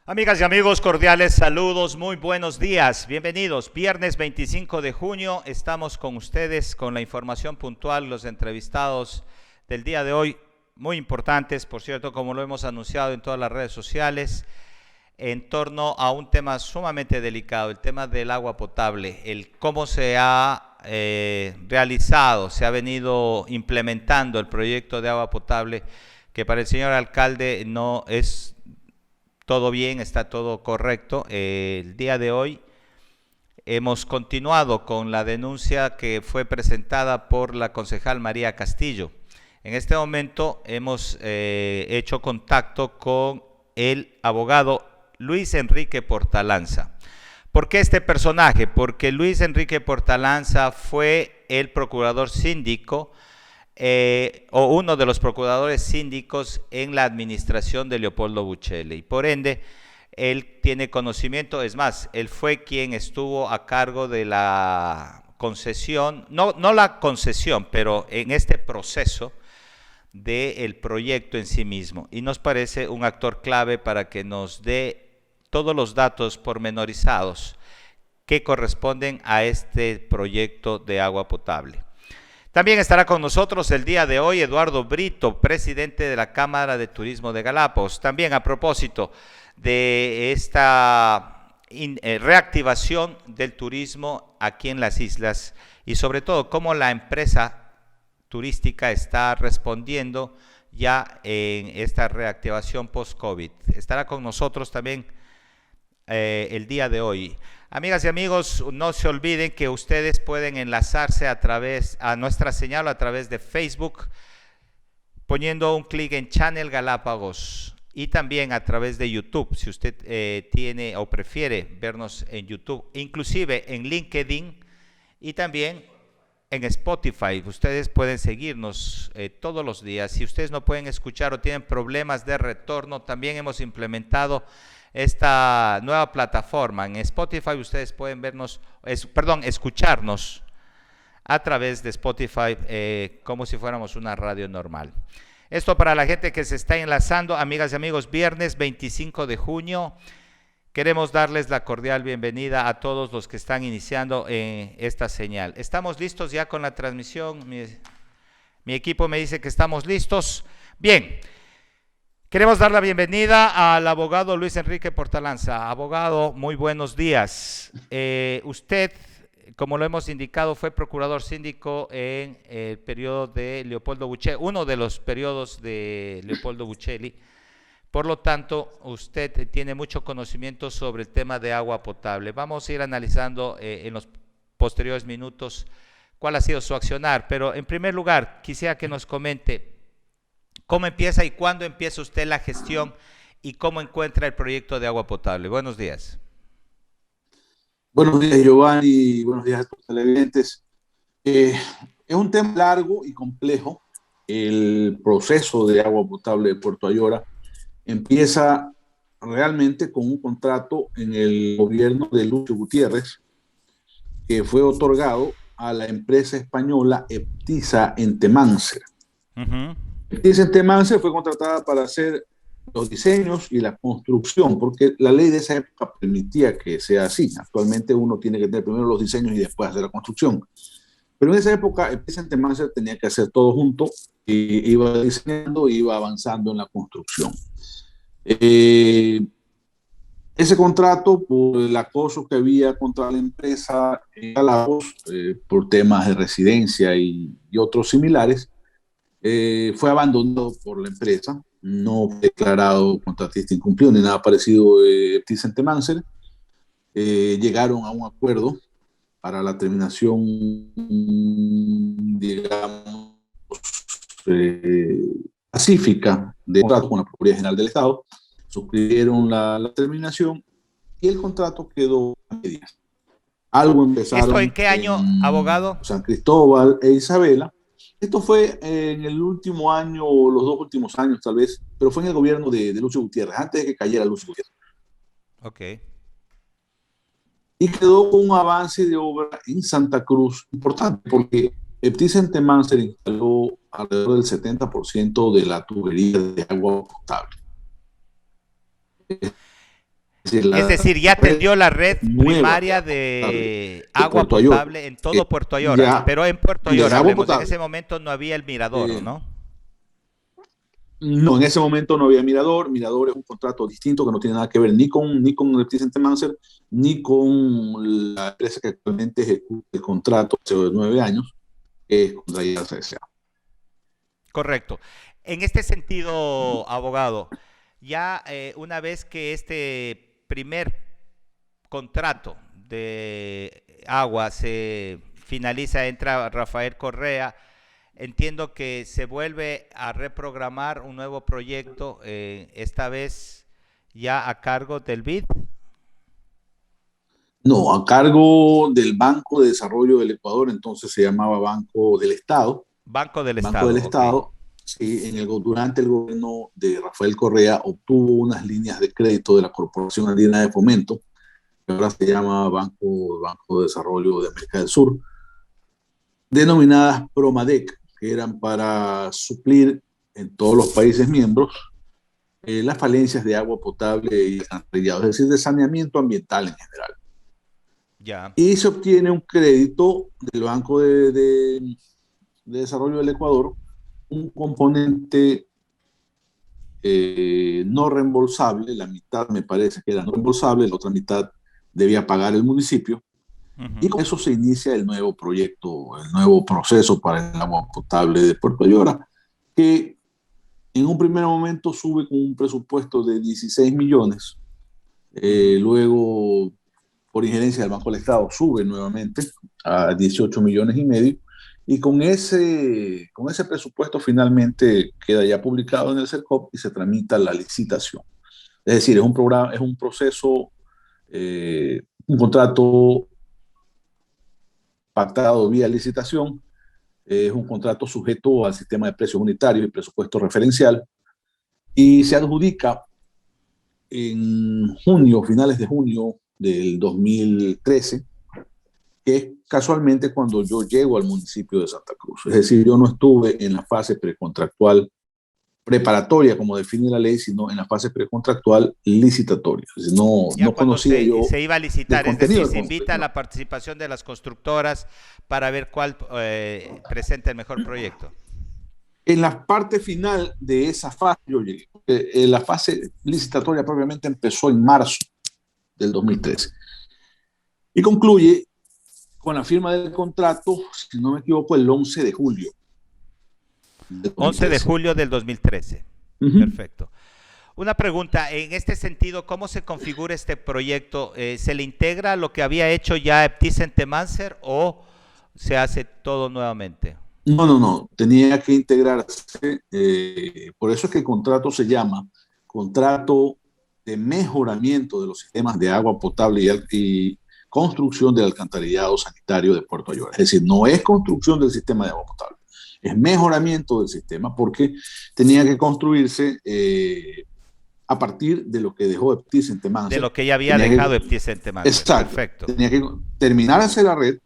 Amigas y amigos, cordiales saludos, muy buenos días, bienvenidos. Viernes 25 de junio, estamos con ustedes con la información puntual, los entrevistados del día de hoy, muy importantes, por cierto, como lo hemos anunciado en todas las redes sociales, en torno a un tema sumamente delicado, el tema del agua potable, el cómo se ha realizado, se ha venido implementando el proyecto de agua potable, que para el señor alcalde no es todo bien, está todo correcto. El día de hoy hemos continuado con la denuncia que fue presentada por la concejal María Castillo. En este momento hemos hecho contacto con el abogado Luis Enrique Portalanza. ¿Por qué este personaje? Porque Luis Enrique Portalanza fue el procurador síndico o uno de los procuradores síndicos en la administración de Leopoldo Bucheli. Y por ende, él tiene conocimiento, es más, él fue quien estuvo a cargo de la concesión, no la concesión, pero en este proceso del proyecto en sí mismo. Y nos parece un actor clave para que nos dé todos los datos pormenorizados que corresponden a este proyecto de agua potable. También estará con nosotros el día de hoy Eduardo Brito, presidente de la Cámara de Turismo de Galápagos. También a propósito de esta reactivación del turismo aquí en las islas y sobre todo cómo la empresa turística está respondiendo ya en esta reactivación post-COVID. Estará con nosotros también el día de hoy. Amigas y amigos, no se olviden que ustedes pueden enlazarse a nuestra señal a través de Facebook, poniendo un clic en Channel Galápagos y también a través de YouTube, si usted tiene o prefiere vernos en YouTube, inclusive en LinkedIn y también en Spotify. Ustedes pueden seguirnos todos los días. Si ustedes no pueden escuchar o tienen problemas de retorno, también hemos implementado esta nueva plataforma. En Spotify ustedes pueden escucharnos a través de Spotify como si fuéramos una radio normal. Esto para la gente que se está enlazando, amigas y amigos, viernes 25 de junio. Queremos darles la cordial bienvenida a todos los que están iniciando esta señal. ¿Estamos listos ya con la transmisión? Mi equipo me dice que estamos listos. Bien. Queremos dar la bienvenida al abogado Luis Enrique Portalanza. Abogado, muy buenos días. Usted, como lo hemos indicado, fue procurador síndico en el periodo de Leopoldo Bucheli, uno de los periodos de Leopoldo Bucheli. Por lo tanto, usted tiene mucho conocimiento sobre el tema de agua potable. Vamos a ir analizando en los posteriores minutos cuál ha sido su accionar, pero en primer lugar, quisiera que nos comente ¿cómo empieza y cuándo empieza usted la gestión y cómo encuentra el proyecto de agua potable? Buenos días. Buenos días, Giovanni, buenos días a todos los televidentes. Es un tema largo y complejo. El proceso de agua potable de Puerto Ayora empieza realmente con un contrato en el gobierno de Lucio Gutiérrez, que fue otorgado a la empresa española Eptisa Entemáncer. Eptisa Entemáncer fue contratada para hacer los diseños y la construcción, porque la ley de esa época permitía que sea así. Actualmente uno tiene que tener primero los diseños y después hacer la construcción. Pero en esa época Eptisa Entemáncer tenía que hacer todo junto y iba diseñando y iba avanzando en la construcción. Ese contrato, por el acoso que había contra la empresa en Galápagos, por temas de residencia y otros similares, fue abandonado por la empresa, no fue declarado contratista incumplido ni nada parecido de Eptisa Entemáncer. Llegaron a un acuerdo para la terminación, digamos, pacífica de contrato con la Procuraduría General del Estado. Suscribieron la terminación y el contrato quedó a medias. Algo empezaron. ¿Esto en qué año, abogado? San Cristóbal e Isabela. Esto fue en el último año, o los dos últimos años tal vez, pero fue en el gobierno de Lucio Gutiérrez, antes de que cayera Lucio Gutiérrez. Ok. Y quedó con un avance de obra en Santa Cruz importante, porque Eptisa Entemáncer instaló alrededor del 70% de la tubería de agua potable. decir, Es la decir, ya red tendió la red nueva primaria de de agua Puerto Ayora, potable en todo Puerto Ayora, ya pero en Puerto de Ayora, agua hablemos, en potable. ese momento no había el mirador, Eh, ¿no? no, en ese momento no había Mirador. Mirador es un contrato distinto que no tiene nada que ver ni con el Thyssen Manser, ni con la empresa que actualmente ejecuta el contrato hace 9 años, que es contra S.A. Correcto. En este sentido, abogado, ya una vez que este primer contrato de agua se finaliza, entra Rafael Correa, entiendo que se vuelve a reprogramar un nuevo proyecto, esta vez ya a cargo del BID. No, a cargo del Banco de Desarrollo del Ecuador, entonces se llamaba Banco del Estado. Banco del Banco del Estado, ok. Estado, sí, durante el gobierno de Rafael Correa obtuvo unas líneas de crédito de la Corporación Andina de Fomento, que ahora se llama Banco de Desarrollo de América del Sur, denominadas Promadec, que eran para suplir en todos los países miembros las falencias de agua potable y alcantarillado, es decir, de saneamiento ambiental en general. Ya. Y se obtiene un crédito del Banco de Desarrollo del Ecuador, un componente no reembolsable, la mitad me parece que era no reembolsable, la otra mitad debía pagar el municipio, y con eso se inicia el nuevo proyecto, el nuevo proceso para el agua potable de Puerto Ayora, que en un primer momento sube con un presupuesto de 16 millones, luego por injerencia del Banco del Estado sube nuevamente a 18 millones y medio, y con ese presupuesto finalmente queda ya publicado en el CERCOP y se tramita la licitación. Es decir, es un proceso, un contrato pactado vía licitación, es un contrato sujeto al sistema de precios unitarios y presupuesto referencial, y se adjudica en junio, finales de junio del 2013, que es casualmente cuando yo llego al municipio de Santa Cruz. Es decir, yo no estuve en la fase precontractual preparatoria, como define la ley, sino en la fase precontractual licitatoria. Es decir, Ya no cuando conocía yo se iba a del licitar, es contenido decir, del se invita a contrato. la participación de las constructoras para ver cuál presenta el mejor proyecto. En la parte final de esa fase yo llegué. La fase licitatoria propiamente empezó en marzo del 2013 y concluye con la firma del contrato, si no me equivoco, el 11 de julio del 11 de 2013. julio del 2013. Perfecto. Una pregunta, en este sentido, ¿cómo se configura este proyecto? ¿Se le integra lo que había hecho ya Thyssen Manser o se hace todo nuevamente? No, tenía que integrarse, por eso es que el contrato se llama contrato de mejoramiento de los sistemas de agua potable y construcción del alcantarillado sanitario de Puerto Ayora. Es decir, no es construcción del sistema de agua potable, es mejoramiento del sistema, porque tenía que construirse a partir de lo que dejó Thyssen De Manser. lo que ya había dejado Thyssen Manser. Exacto, Perfecto. tenía que terminarse la red,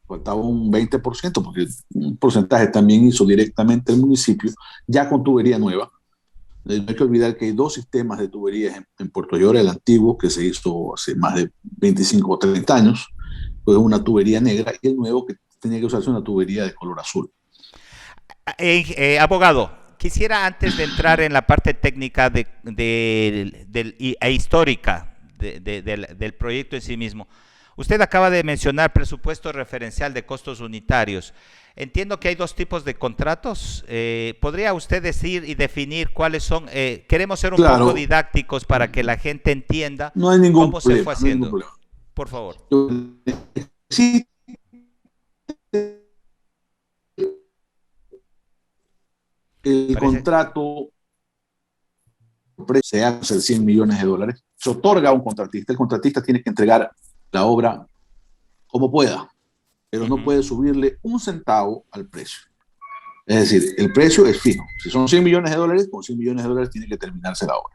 faltaba un 20%, porque un porcentaje también hizo directamente el municipio, ya con tubería nueva. No hay que olvidar que hay dos sistemas de tuberías en Puerto Ayora, el antiguo, que se hizo hace más de 25 o 30 años, pues una tubería negra, y el nuevo, que tenía que usarse una tubería de color azul. Abogado, quisiera antes de entrar en la parte técnica e histórica del proyecto en sí mismo, usted acaba de mencionar presupuesto referencial de costos unitarios. Entiendo que hay dos tipos de contratos. ¿Podría usted decir y definir cuáles son? Queremos ser un poco didácticos para que la gente entienda cómo se fue haciendo. No hay ningún problema. Por favor. Sí. El contrato se hace 100 millones de dólares, se otorga a un contratista. El contratista tiene que entregar la obra como pueda, pero no puede subirle un centavo al precio. Es decir, el precio es fijo. Si son 100 millones de dólares, con 100 millones de dólares tiene que terminarse la obra.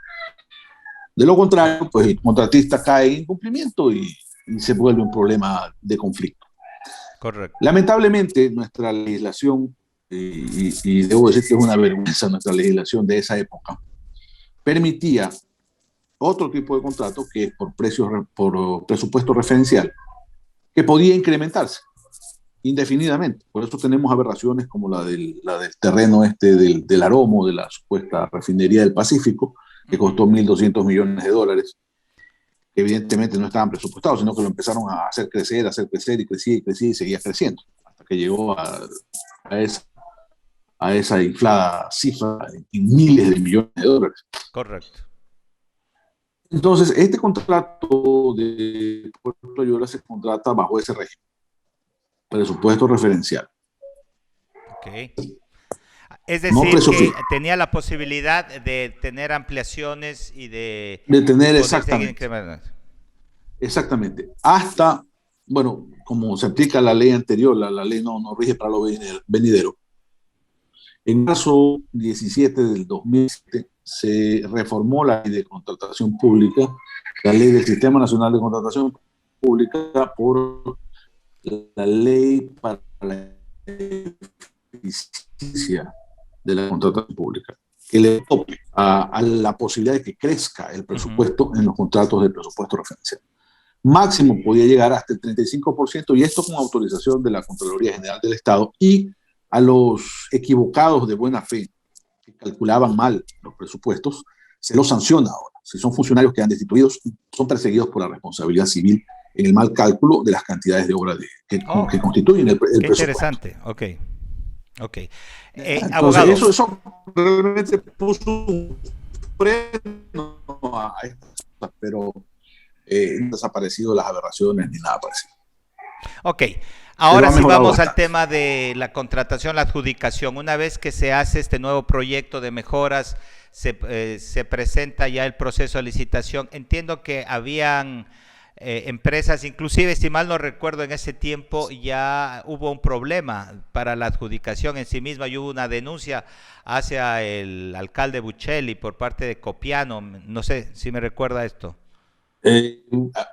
De lo contrario, pues el contratista cae en incumplimiento y se vuelve un problema de conflicto. Correcto. Lamentablemente, nuestra legislación, y debo decir que es una vergüenza, nuestra legislación de esa época, permitía otro tipo de contrato que es por, por presupuesto referencial, que podía incrementarse indefinidamente. Por eso tenemos aberraciones como la del terreno del Aromo, de la supuesta refinería del Pacífico, que costó 1.200 millones de dólares, que evidentemente no estaban presupuestados, sino que lo empezaron a hacer crecer, y crecía y seguía creciendo, hasta que llegó a esa, a esa inflada cifra en miles de millones de dólares. Correcto. Entonces, este contrato de Puerto Ayora se contrata bajo ese régimen, presupuesto referencial. Ok. Es No decir, precio que fijo. tenía la posibilidad de tener ampliaciones y de De tener poder seguir exactamente, incrementando. exactamente. Hasta, bueno, como se aplica la ley anterior, la ley no rige para lo venidero. En marzo 17 del 2007 se reformó la ley de contratación pública, la ley del Sistema Nacional de Contratación Pública, por la ley para la eficiencia de la contratación pública, que le tope a la posibilidad de que crezca el presupuesto en los contratos de presupuesto referencial. Máximo podía llegar hasta el 35%, y esto con autorización de la Contraloría General del Estado, y a los equivocados de buena fe que calculaban mal los presupuestos, se los sanciona ahora. Si son funcionarios que han destituidos, son perseguidos por la responsabilidad civil en el mal cálculo de las cantidades de obra que constituyen el Qué presupuesto. interesante. Ok. Ok. Entonces, Abogado. eso realmente puso un freno a esto, pero no han desaparecido las aberraciones ni nada parecido. Ok. Pero Ahora ha sí mejorado vamos al bastante. tema de la contratación, la adjudicación. Una vez que se hace este nuevo proyecto de mejoras, se presenta ya el proceso de licitación. Entiendo que habían empresas, inclusive, si mal no recuerdo, en ese tiempo ya hubo un problema para la adjudicación en sí misma y hubo una denuncia hacia el alcalde Buccelli por parte de Copiano. No sé si me recuerda esto.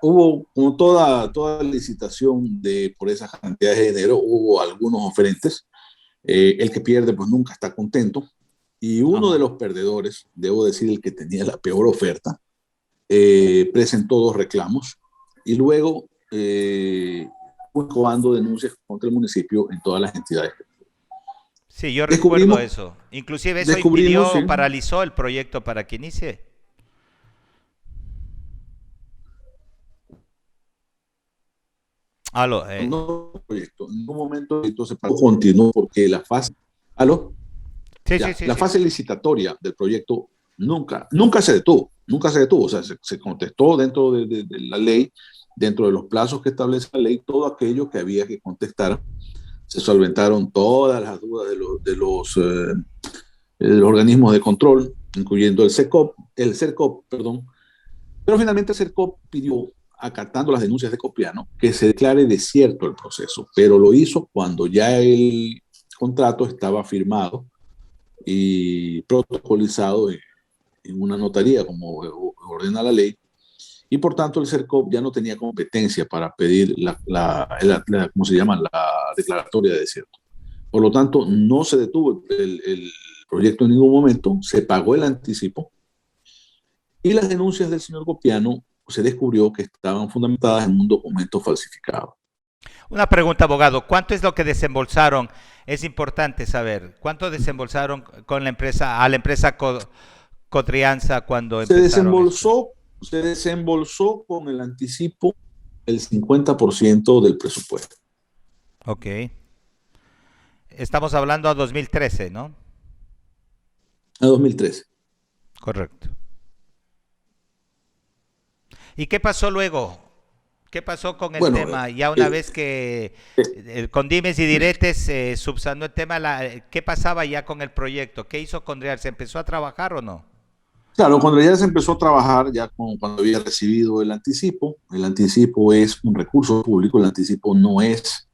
Hubo, como toda licitación por esas cantidades de dinero, hubo algunos oferentes. El que pierde, pues nunca está contento. Y uno de Ajá. los perdedores, debo decir el que tenía la peor oferta, presentó dos reclamos y luego fue cobrando denuncias contra el municipio en todas las entidades. Sí, yo recuerdo Descubrimos, eso. Inclusive eso descubrimos, sí, impidió, paralizó el proyecto para que inicie. Aló, no proyecto. En un momento esto se continuó porque ¿aló? sí, sí, Ya, sí, la sí. fase licitatoria del proyecto nunca se detuvo, nunca se detuvo. O sea, se contestó dentro de la ley, dentro de los plazos que establece la ley, todo aquello que había que contestar. Se solventaron todas las dudas de los organismos de control, incluyendo el CERCOP, perdón. Pero finalmente el CERCOP pidió, acatando las denuncias de Copiano, que se declare desierto el proceso, pero lo hizo cuando ya el contrato estaba firmado y protocolizado en una notaría, como ordena la ley, y por tanto el CERCOP ya no tenía competencia para pedir ¿cómo se llama?, la declaratoria de desierto. Por lo tanto, no se detuvo el proyecto en ningún momento, se pagó el anticipo, y las denuncias del señor Copiano se descubrió que estaban fundamentadas en un documento falsificado. Una pregunta, abogado. ¿Cuánto es lo que desembolsaron? Es importante saber. ¿Cuánto desembolsaron con la empresa, a la empresa Cotrianza cuando Se empezaron esto? desembolsó, se desembolsó con el anticipo el 50% del presupuesto. Ok. Estamos hablando a 2013, ¿no? A 2013. Correcto. ¿Y qué pasó luego? ¿Qué pasó con el Bueno, tema? Ya una vez que con dimes y diretes se subsanó el tema, ¿qué pasaba ya con el proyecto? ¿Qué hizo Condreal? ¿Se empezó a trabajar o no? claro, cuando ya se empezó a trabajar, cuando había recibido el anticipo es un recurso público, el anticipo no es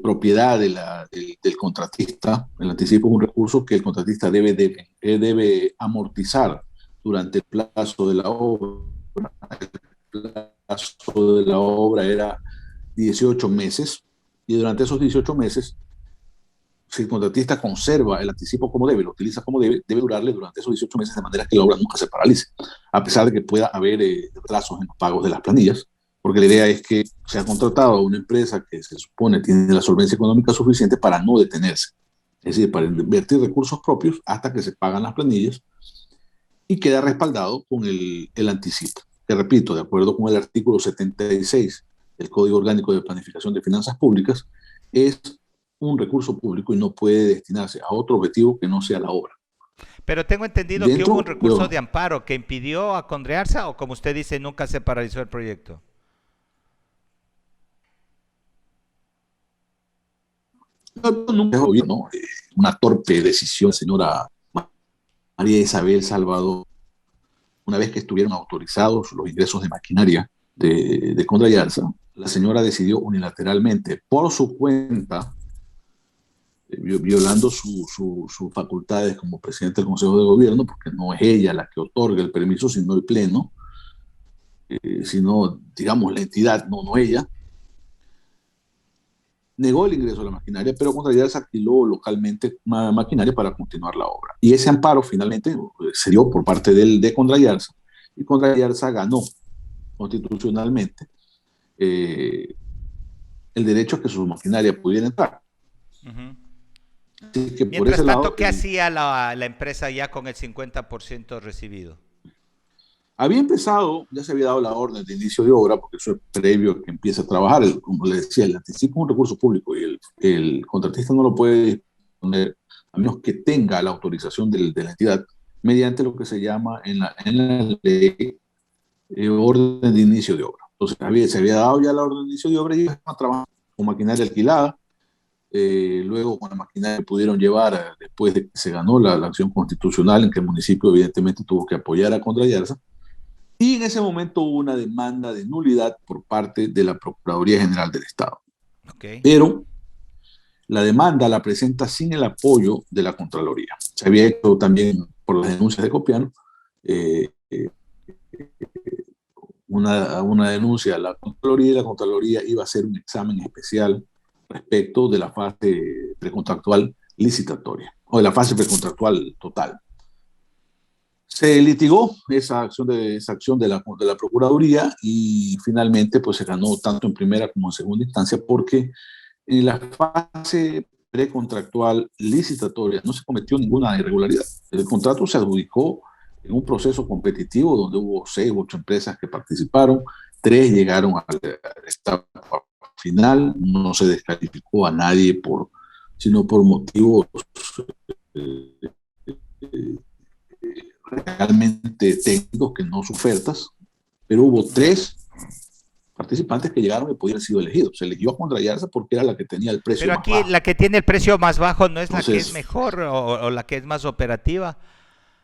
propiedad del contratista, el anticipo es un recurso que el contratista debe amortizar durante el plazo de la obra. El plazo de la obra era 18 meses, y durante esos 18 meses si el contratista conserva el anticipo como debe, lo utiliza como debe, debe durarle durante esos 18 meses de manera que la obra nunca se paralice, a pesar de que pueda haber retrasos en los pagos de las planillas, porque la idea es que se ha contratado a una empresa que se supone tiene la solvencia económica suficiente para no detenerse, es decir, para invertir recursos propios hasta que se pagan las planillas y queda respaldado con el anticipo, que repito, de acuerdo con el artículo 76 del Código Orgánico de Planificación de Finanzas Públicas, es un recurso público y no puede destinarse a otro objetivo que no sea la obra. Pero tengo entendido que hubo un recurso de amparo que impidió a Condrearza, o como usted dice, nunca se paralizó el proyecto. Nunca es gobierno, una torpe decisión, señora María Isabel Salvador, una vez que estuvieron autorizados los ingresos de maquinaria de Condrearza, la señora decidió unilateralmente, por su cuenta, violando sus facultades como presidente del Consejo de Gobierno, porque no es ella la que otorga el permiso, sino el Pleno, sino, digamos, la entidad, no ella, negó el ingreso a la maquinaria, pero Condrearza alquiló localmente maquinaria para continuar la obra. Y ese amparo finalmente se dio por parte de Condrearza, y Condrearza ganó constitucionalmente el derecho a que su maquinaria pudiera entrar. Así que mientras por ese tanto, lado, ¿qué hacía la empresa ya con el 50% recibido? Había empezado, ya se había dado la orden de inicio de obra, porque eso es previo a que empiece a trabajar. Como le decía, el anticipo es un recurso público y el contratista no lo puede disponer a menos que tenga la autorización de la entidad mediante lo que se llama en la ley orden de inicio de obra. Entonces se había dado ya la orden de inicio de obra y iban a trabajar con maquinaria alquilada. Luego con la maquinaria pudieron llevar, después de que se ganó la acción constitucional en que el municipio evidentemente tuvo que apoyar a Condrearza, y en ese momento hubo una demanda de nulidad por parte de la Procuraduría General del Estado. Pero la demanda la presenta sin el apoyo de la Contraloría. Se había hecho también por las denuncias de Copiano una denuncia a la Contraloría, y la Contraloría iba a hacer un examen especial respecto de la fase precontractual licitatoria, o de la fase precontractual total. Se litigó esa acción de la Procuraduría y finalmente pues, se ganó tanto en primera como en segunda instancia, porque en la fase precontractual licitatoria no se cometió ninguna irregularidad. El contrato se adjudicó en un proceso competitivo donde hubo 6 u 8 empresas que participaron, 3 llegaron al etapa final, no se descalificó a nadie sino por motivos realmente técnicos que no sus ofertas, pero hubo 3 participantes que llegaron y podían haber sido elegidos. Se eligió a Condrearza porque era la que tenía el precio más bajo. Pero aquí la que tiene el precio más bajo no es entonces, la que es mejor o la que es más operativa.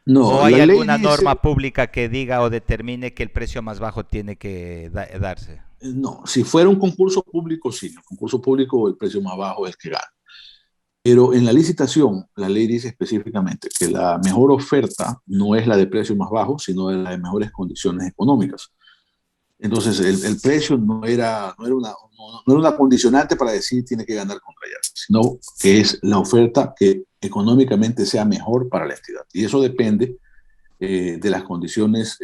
No, ¿o hay alguna norma pública que diga o determine que el precio más bajo tiene que darse? No, si fuera un concurso público, sí. En el concurso público el precio más bajo es el que gana. Pero en la licitación, la ley dice específicamente que la mejor oferta no es la de precio más bajo, sino de las de mejores condiciones económicas. Entonces, el precio no era una condicionante para decir tiene que ganar Condrearza, sino que es la oferta que económicamente sea mejor para la entidad. Y eso depende de las condiciones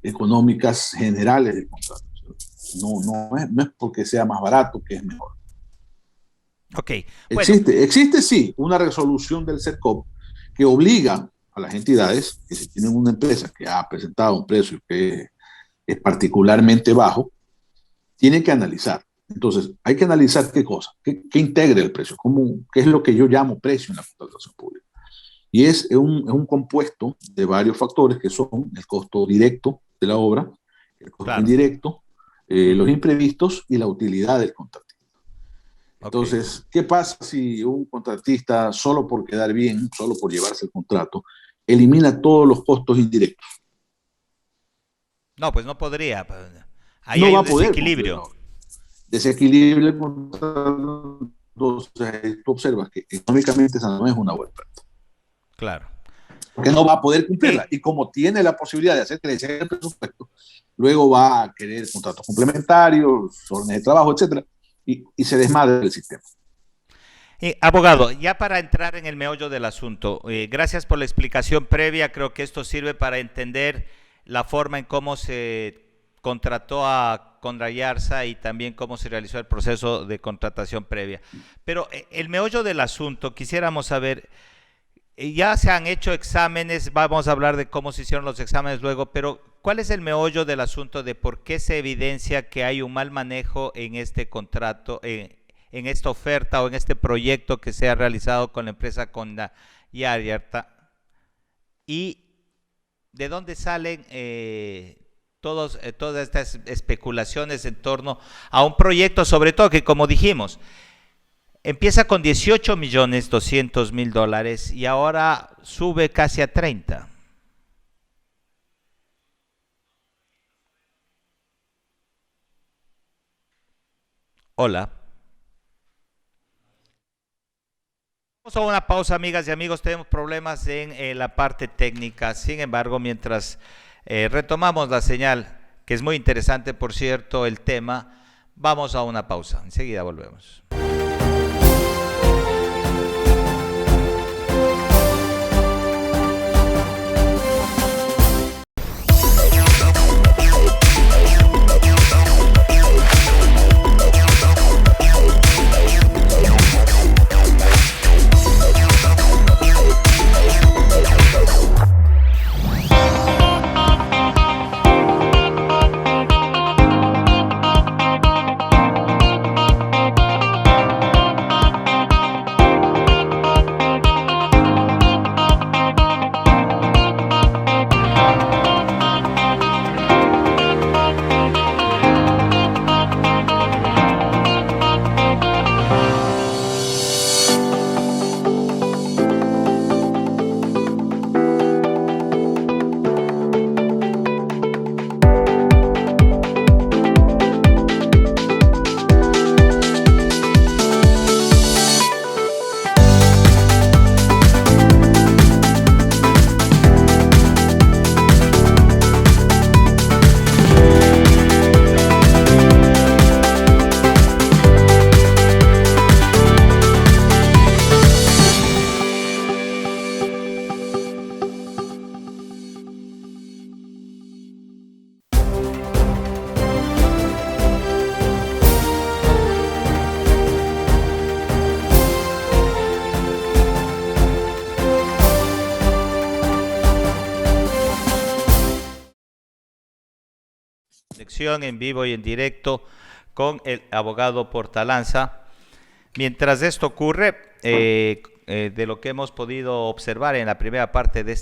económicas generales del contrato. No es porque sea más barato que es mejor. Okay. Bueno. Existe sí una resolución del CERCOP que obliga a las entidades que si tienen una empresa que ha presentado un precio que es particularmente bajo, tienen que analizar. Entonces, hay que analizar qué cosa, qué integra el precio, qué es lo que yo llamo precio en la contratación pública. Y es un compuesto de varios factores que son el costo directo de la obra, el costo indirecto, los imprevistos y la utilidad del contratista. Entonces, ¿qué pasa si un contratista, solo por quedar bien, solo por llevarse el contrato, elimina todos los costos indirectos? No, pues no podría. Ahí no hay un desequilibrio. Desequilibrio el contrato. Entonces, tú observas que económicamente esa no es una buena oferta. Claro. Porque no va a poder cumplirla. Y como tiene la posibilidad de hacer crecer el presupuesto, luego va a querer contratos complementarios, órdenes de trabajo, etcétera, y se desmadra el sistema. Abogado, ya para entrar en el meollo del asunto, gracias por la explicación previa. Creo que esto sirve para entender la forma en cómo se contrató a Condrayarza y también cómo se realizó el proceso de contratación previa. Pero el meollo del asunto, quisiéramos saber, ya se han hecho exámenes, vamos a hablar de cómo se hicieron los exámenes luego, pero ¿cuál es el meollo del asunto de por qué se evidencia que hay un mal manejo en este contrato, en esta oferta o en este proyecto que se ha realizado con la empresa Condrayarza? ¿Y de dónde salen todas estas especulaciones en torno a un proyecto, sobre todo que, como dijimos, empieza con 18.200.000 dólares y ahora sube casi a 30? Hola. Vamos a una pausa, amigas y amigos. Tenemos problemas en la parte técnica. Sin embargo, mientras retomamos la señal, que es muy interesante, por cierto, el tema, vamos a una pausa. Enseguida volvemos. En vivo y en directo con el abogado Portalanza. Mientras esto ocurre, de lo que hemos podido observar en la primera parte de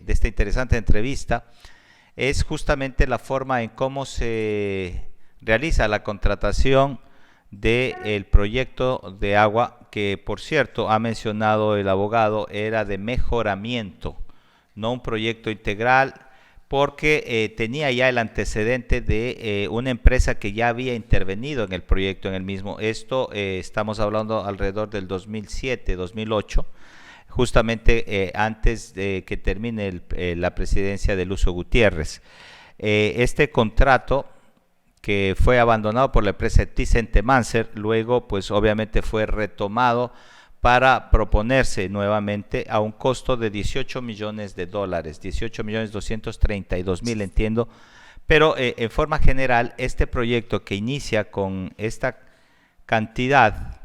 esta interesante entrevista, es justamente la forma en cómo se realiza la contratación del proyecto de agua, que por cierto ha mencionado el abogado, era de mejoramiento, no un proyecto integral, porque tenía ya el antecedente de una empresa que ya había intervenido en el proyecto, en el mismo. Esto estamos hablando alrededor del 2007, 2008, justamente antes de que termine la presidencia de Lucio Gutiérrez. Este contrato, que fue abandonado por la empresa Thyssen-Temanser, luego pues obviamente fue retomado para proponerse nuevamente a un costo de 18 millones de dólares, 18.232.000, entiendo, pero en forma general este proyecto que inicia con esta cantidad,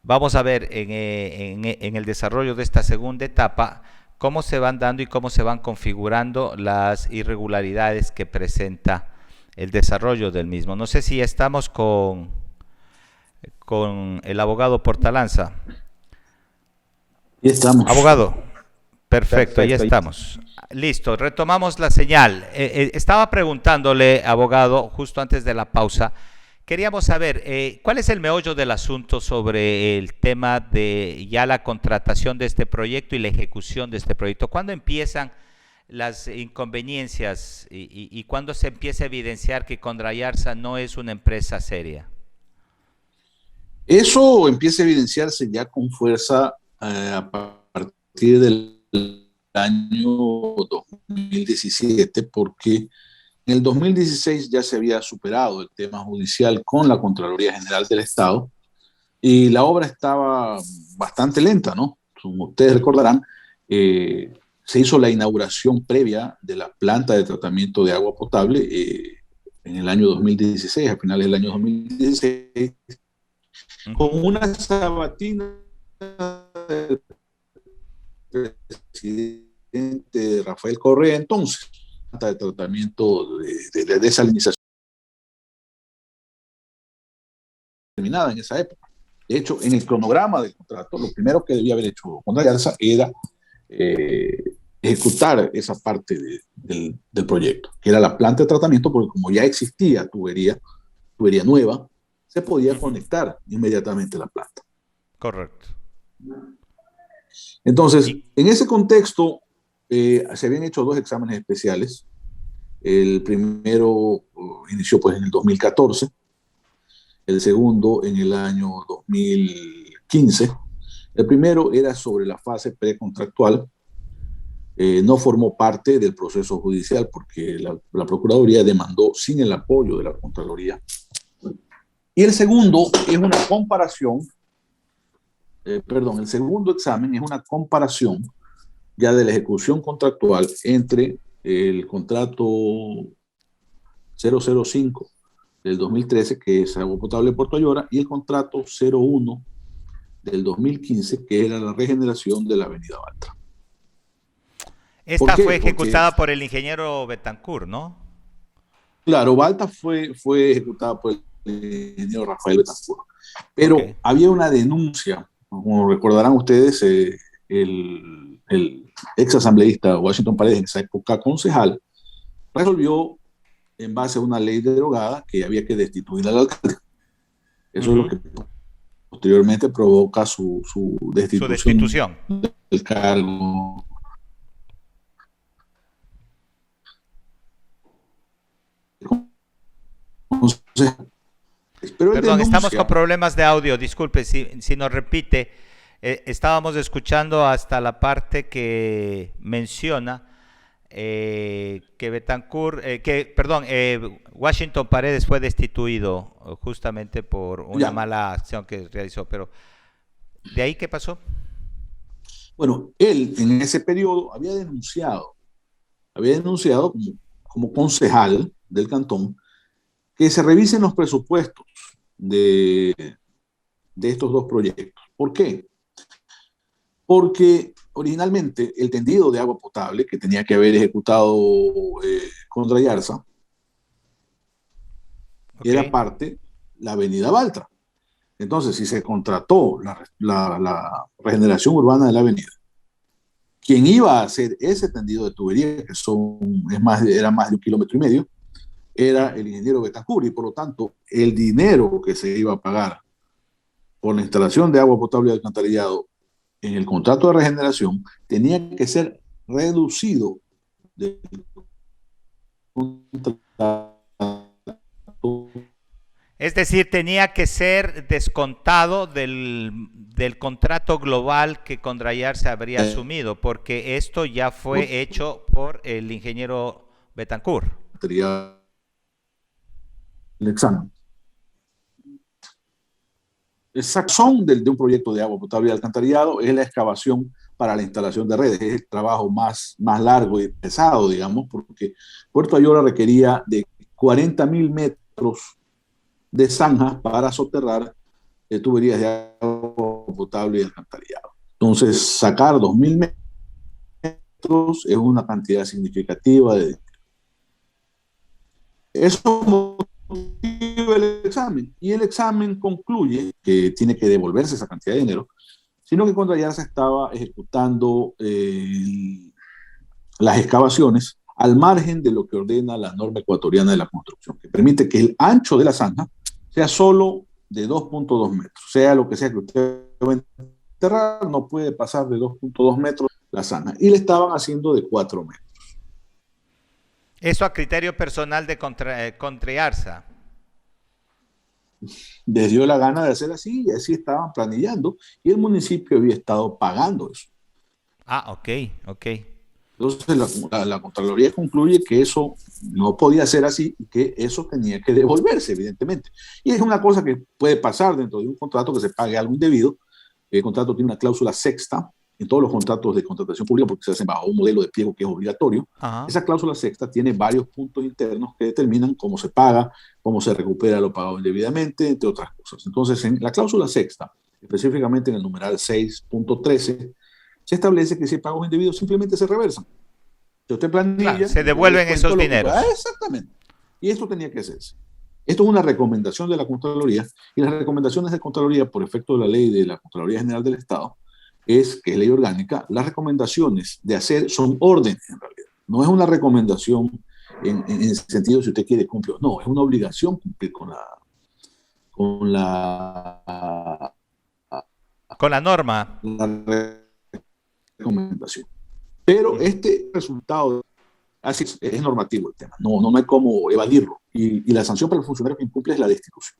vamos a ver en el desarrollo de esta segunda etapa cómo se van dando y cómo se van configurando las irregularidades que presenta el desarrollo del mismo. No sé si estamos con el abogado Portalanza. Y estamos. Abogado, perfecto, ya estamos. Listo, retomamos la señal. Estaba preguntándole, abogado, justo antes de la pausa, queríamos saber cuál es el meollo del asunto sobre el tema de ya la contratación de este proyecto y la ejecución de este proyecto. ¿Cuándo empiezan las inconveniencias y cuándo se empieza a evidenciar que Condrayarza no es una empresa seria? Eso empieza a evidenciarse ya con fuerza a partir del año 2017, porque en el 2016 ya se había superado el tema judicial con la Contraloría General del Estado y la obra estaba bastante lenta, ¿no? Como ustedes recordarán, se hizo la inauguración previa de la planta de tratamiento de agua potable en el año 2016, a finales del año 2016, con una sabatina del presidente Rafael Correa, entonces, planta de tratamiento de desalinización terminada en esa época. De hecho, en el cronograma del contrato, lo primero que debía haber hecho Contrallanza era ejecutar esa parte del proyecto, que era la planta de tratamiento, porque como ya existía tubería nueva, se podía conectar inmediatamente la planta. Correcto. Entonces, en ese contexto, se habían hecho dos exámenes especiales. El primero inició pues en el 2014, el segundo en el año 2015. El primero era sobre la fase precontractual. No formó parte del proceso judicial porque la Procuraduría demandó sin el apoyo de la Contraloría. Y el segundo es una comparación, el segundo examen es una comparación ya de la ejecución contractual entre el contrato 005 del 2013, que es Agua Potable de Puerto Ayora, y el contrato 01 del 2015, que era la regeneración de la Avenida Baltra. Esta fue ejecutada por el ingeniero Betancourt, ¿no? Claro, Balta fue ejecutada por el ingeniero Rafael Betancourt. Pero había una denuncia, como recordarán ustedes, el ex asambleísta Washington Paredes, en esa época concejal, resolvió en base a una ley derogada que había que destituir al alcalde. Eso es lo que posteriormente provoca su destitución del cargo. Entonces, perdón, estamos con problemas de audio, disculpe, si nos repite, estábamos escuchando hasta la parte que menciona que Betancourt, Washington Paredes fue destituido justamente por una mala acción que realizó, pero ¿de ahí qué pasó? Bueno, él en ese periodo había denunciado como concejal del cantón que se revisen los presupuestos de estos dos proyectos. ¿Por qué? Porque originalmente el tendido de agua potable que tenía que haber ejecutado Contrallanza era parte la avenida Baltra. Entonces, si se contrató la regeneración urbana de la avenida, quien iba a hacer ese tendido de tubería, que era más de 1,5 kilómetros, era el ingeniero Betancourt, y por lo tanto el dinero que se iba a pagar por la instalación de agua potable y alcantarillado en el contrato de regeneración tenía que ser reducido del contrato. Es decir, tenía que ser descontado del contrato global que Contrallanza habría asumido, porque esto ya fue hecho por el ingeniero Betancourt. El examen. El saxón de un proyecto de agua potable y alcantarillado es la excavación para la instalación de redes. Es el trabajo más largo y pesado, digamos, porque Puerto Ayora requería de 40.000 metros de zanjas para soterrar tuberías de agua potable y alcantarillado. Entonces, sacar 2.000 metros es una cantidad significativa de... Eso motiva el examen, y el examen concluye que tiene que devolverse esa cantidad de dinero, sino que cuando ya se estaba ejecutando las excavaciones al margen de lo que ordena la norma ecuatoriana de la construcción, que permite que el ancho de la zanja sea solo de 2.2 metros, sea lo que sea que usted va a enterrar, no puede pasar de 2.2 metros la zanja, y le estaban haciendo de 4 metros. Eso a criterio personal de Contrallanza. Les dio la gana de hacer así, y así estaban planillando, y el municipio había estado pagando eso. Ah, ok. Entonces la Contraloría concluye que eso no podía ser así y que eso tenía que devolverse, evidentemente. Y es una cosa que puede pasar dentro de un contrato, que se pague algo indebido. El contrato tiene una cláusula sexta en todos los contratos de contratación pública porque se hacen bajo un modelo de pliego que es obligatorio. Ajá. Esa cláusula sexta tiene varios puntos internos que determinan cómo se paga, cómo se recupera lo pagado indebidamente, entre otras cosas. Entonces, en la cláusula sexta, específicamente en el numeral 6.13, se establece que si hay pagos indebidos simplemente se reversan. Si usted planilla, claro, se devuelven esos dineros. Exactamente. Y esto tenía que hacerse. Esto es una recomendación de la Contraloría, y las recomendaciones de Contraloría, por efecto de la ley de la Contraloría General del Estado, que es ley orgánica, las recomendaciones de hacer son órdenes en realidad. No es una recomendación en el sentido si usted quiere cumplir. No, es una obligación cumplir con la norma. La recomendación. Pero este resultado así es normativo el tema. No hay cómo evadirlo. Y la sanción para el funcionario que incumple es la destitución.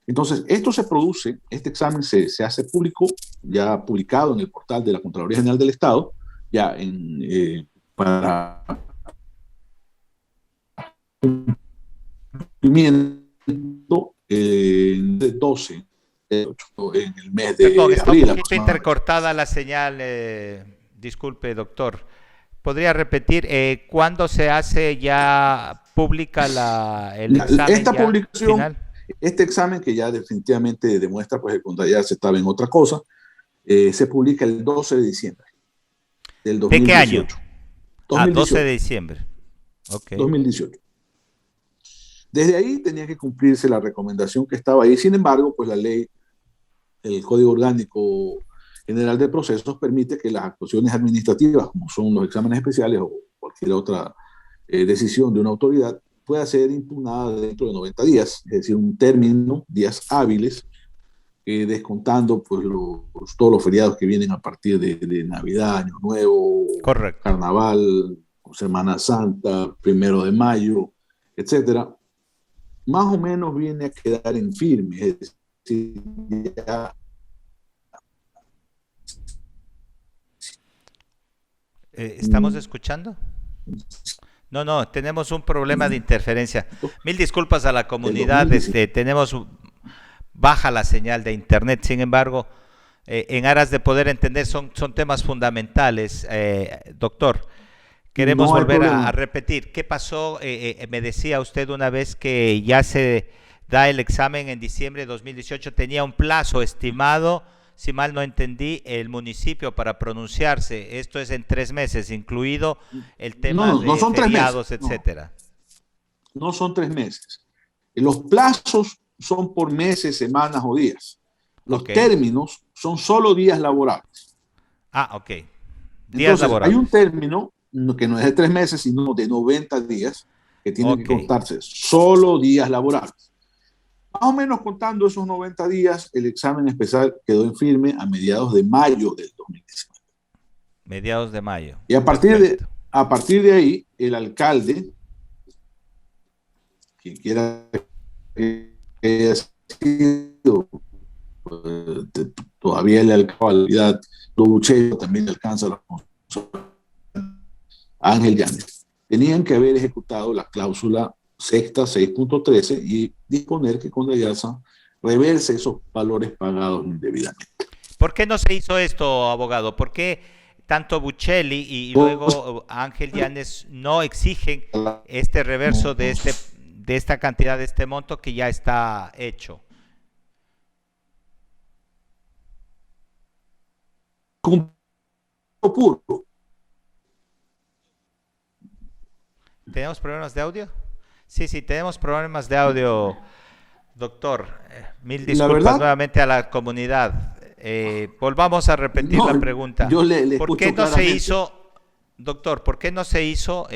Entonces, esto se produce, este examen se hace público, ya publicado en el portal de la Contraloría General del Estado, ya para cumplimiento de 12, en el mes de Perdón, está abril. un poquito intercortada la señal. Disculpe, doctor. ¿Podría repetir cuándo se hace ya pública el examen? Esta publicación final? Este examen, que ya definitivamente demuestra pues, que ya se estaba en otra cosa, se publica el 12 de diciembre del 2018. ¿De qué año? 2018. 12 de diciembre. Okay. 2018. Desde ahí tenía que cumplirse la recomendación que estaba ahí. Sin embargo, pues la ley, el Código Orgánico General de Procesos, permite que las actuaciones administrativas, como son los exámenes especiales o cualquier otra decisión de una autoridad, pueda ser impugnada dentro de 90 días, es decir, un término, días hábiles, descontando pues, todos los feriados que vienen a partir de Navidad, Año Nuevo, correcto, Carnaval, Semana Santa, 1 de mayo, etcétera. Más o menos viene a quedar en firme, es decir, ya... ¿Estamos escuchando? No, tenemos un problema de interferencia. Mil disculpas a la comunidad, tenemos baja la señal de internet. Sin embargo, en aras de poder entender, son temas fundamentales. Doctor, queremos volver a repetir. ¿Qué pasó? Me decía usted una vez que ya se da el examen en diciembre de 2018, tenía un plazo estimado, si mal no entendí, el municipio para pronunciarse. Esto es en 3 meses, incluido el tema de son feriados, 3 meses, etcétera. No son 3 meses. Los plazos son por meses, semanas o días. Los términos son solo días laborables. Ah, ok. Días Entonces, laborables. Hay un término que no es de 3 meses, sino de 90 días, que tienen que contarse solo días laborables. Más o menos contando esos 90 días, el examen especial quedó en firme a mediados de mayo del 2019. Mediados de mayo. Y a partir de ahí, el alcalde, quien quiera que haya sido, todavía la alcaldía Bucheli también alcanza la Ángel Llanes, tenían que haber ejecutado la cláusula sexta 6.13 y disponer que Condellarza reverse esos valores pagados indebidamente. ¿Por qué no se hizo esto, abogado? ¿Por qué tanto Bucheli y luego Ángel Llanes no exigen este reverso de esta cantidad, de este monto que ya está hecho? Puro. ¿Tenemos problemas de audio? Sí, tenemos problemas de audio, doctor. Mil disculpas nuevamente a la comunidad. Volvamos a repetir la pregunta. ¿Por qué no se hizo, doctor, por qué no se hizo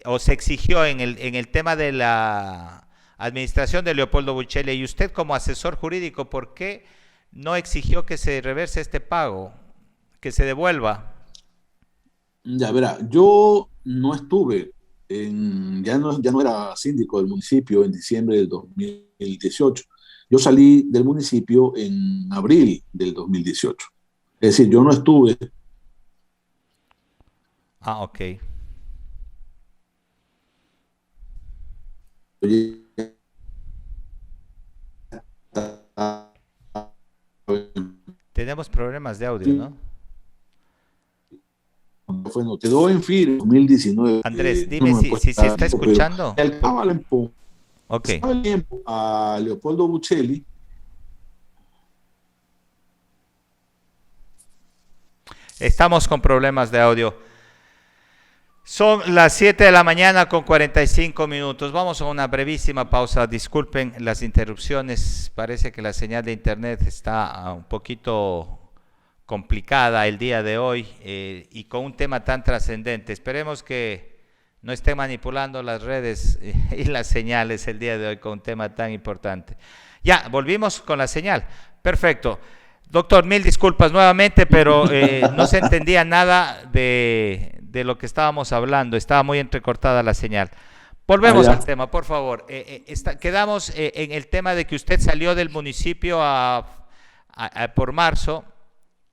o se exigió en el tema de la administración de Leopoldo Bucheli, y usted como asesor jurídico, por qué no exigió que se reverse este pago, que se devuelva? Ya verá, yo no estuve, ya no era síndico del municipio en diciembre del 2018. Yo salí del municipio en abril del 2018. Es decir, yo no estuve Ah, ok. Tenemos problemas de audio, ¿no? Bueno, quedó en firme en 2019. Andrés, No dime me si, puedo si se estar está tiempo, pero escuchando. el tiempo, Ok. el tiempo a Leopoldo Buccelli. Estamos con problemas de audio. Son las 7 de la mañana con 45 minutos. Vamos a una brevísima pausa. Disculpen las interrupciones. Parece que la señal de internet está un poquito complicada el día de hoy y con un tema tan trascendente. Esperemos que no estén manipulando las redes y las señales el día de hoy con un tema tan importante. Ya, volvimos con la señal. Perfecto. Doctor, mil disculpas nuevamente, pero no se entendía nada de lo que estábamos hablando. Estaba muy entrecortada la señal. Volvemos al tema, por favor. Quedamos en el tema de que usted salió del municipio por marzo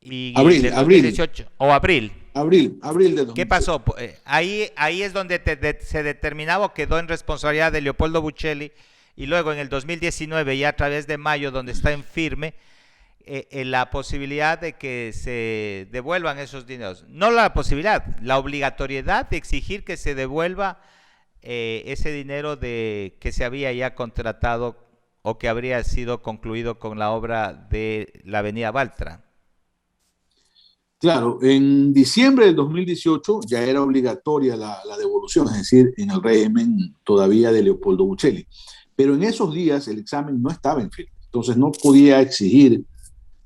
y del 2018 o abril. Abril de 2018. ¿Qué pasó? Ahí es donde se determinaba o quedó en responsabilidad de Leopoldo Buccelli, y luego en el 2019 y a través de mayo, donde está en firme la posibilidad de que se devuelvan esos dineros. No la posibilidad, la obligatoriedad de exigir que se devuelva ese dinero que se había ya contratado o que habría sido concluido con la obra de la avenida Baltra. Claro, en diciembre del 2018 ya era obligatoria la devolución, es decir, en el régimen todavía de Leopoldo Buccelli. Pero en esos días el examen no estaba en firme, entonces no podía exigir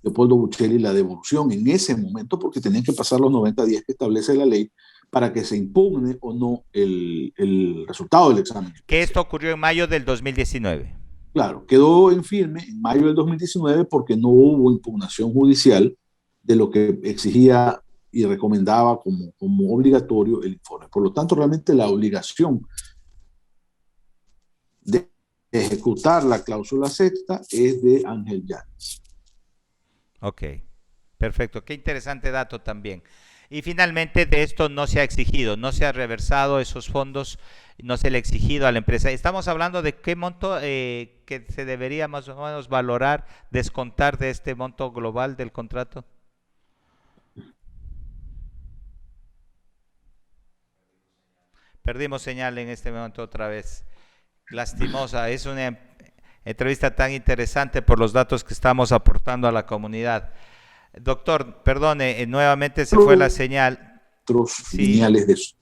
Leopoldo Buccelli la devolución en ese momento porque tenían que pasar los 90 días que establece la ley para que se impugne o no el resultado del examen. Que esto ocurrió en mayo del 2019. Claro, quedó en firme en mayo del 2019 porque no hubo impugnación judicial de lo que exigía y recomendaba como obligatorio el informe. Por lo tanto, realmente la obligación de ejecutar la cláusula sexta es de Ángel Yanes. Ok, perfecto. Qué interesante dato también. Y finalmente de esto no se ha exigido, no se ha reversado esos fondos, no se le ha exigido a la empresa. Estamos hablando de qué monto que se debería más o menos valorar, descontar de este monto global del contrato. Perdimos señal en este momento otra vez. Lastimosa, es una entrevista tan interesante por los datos que estamos aportando a la comunidad. Doctor, perdone, nuevamente se fue la señal. Otros lineales de eso.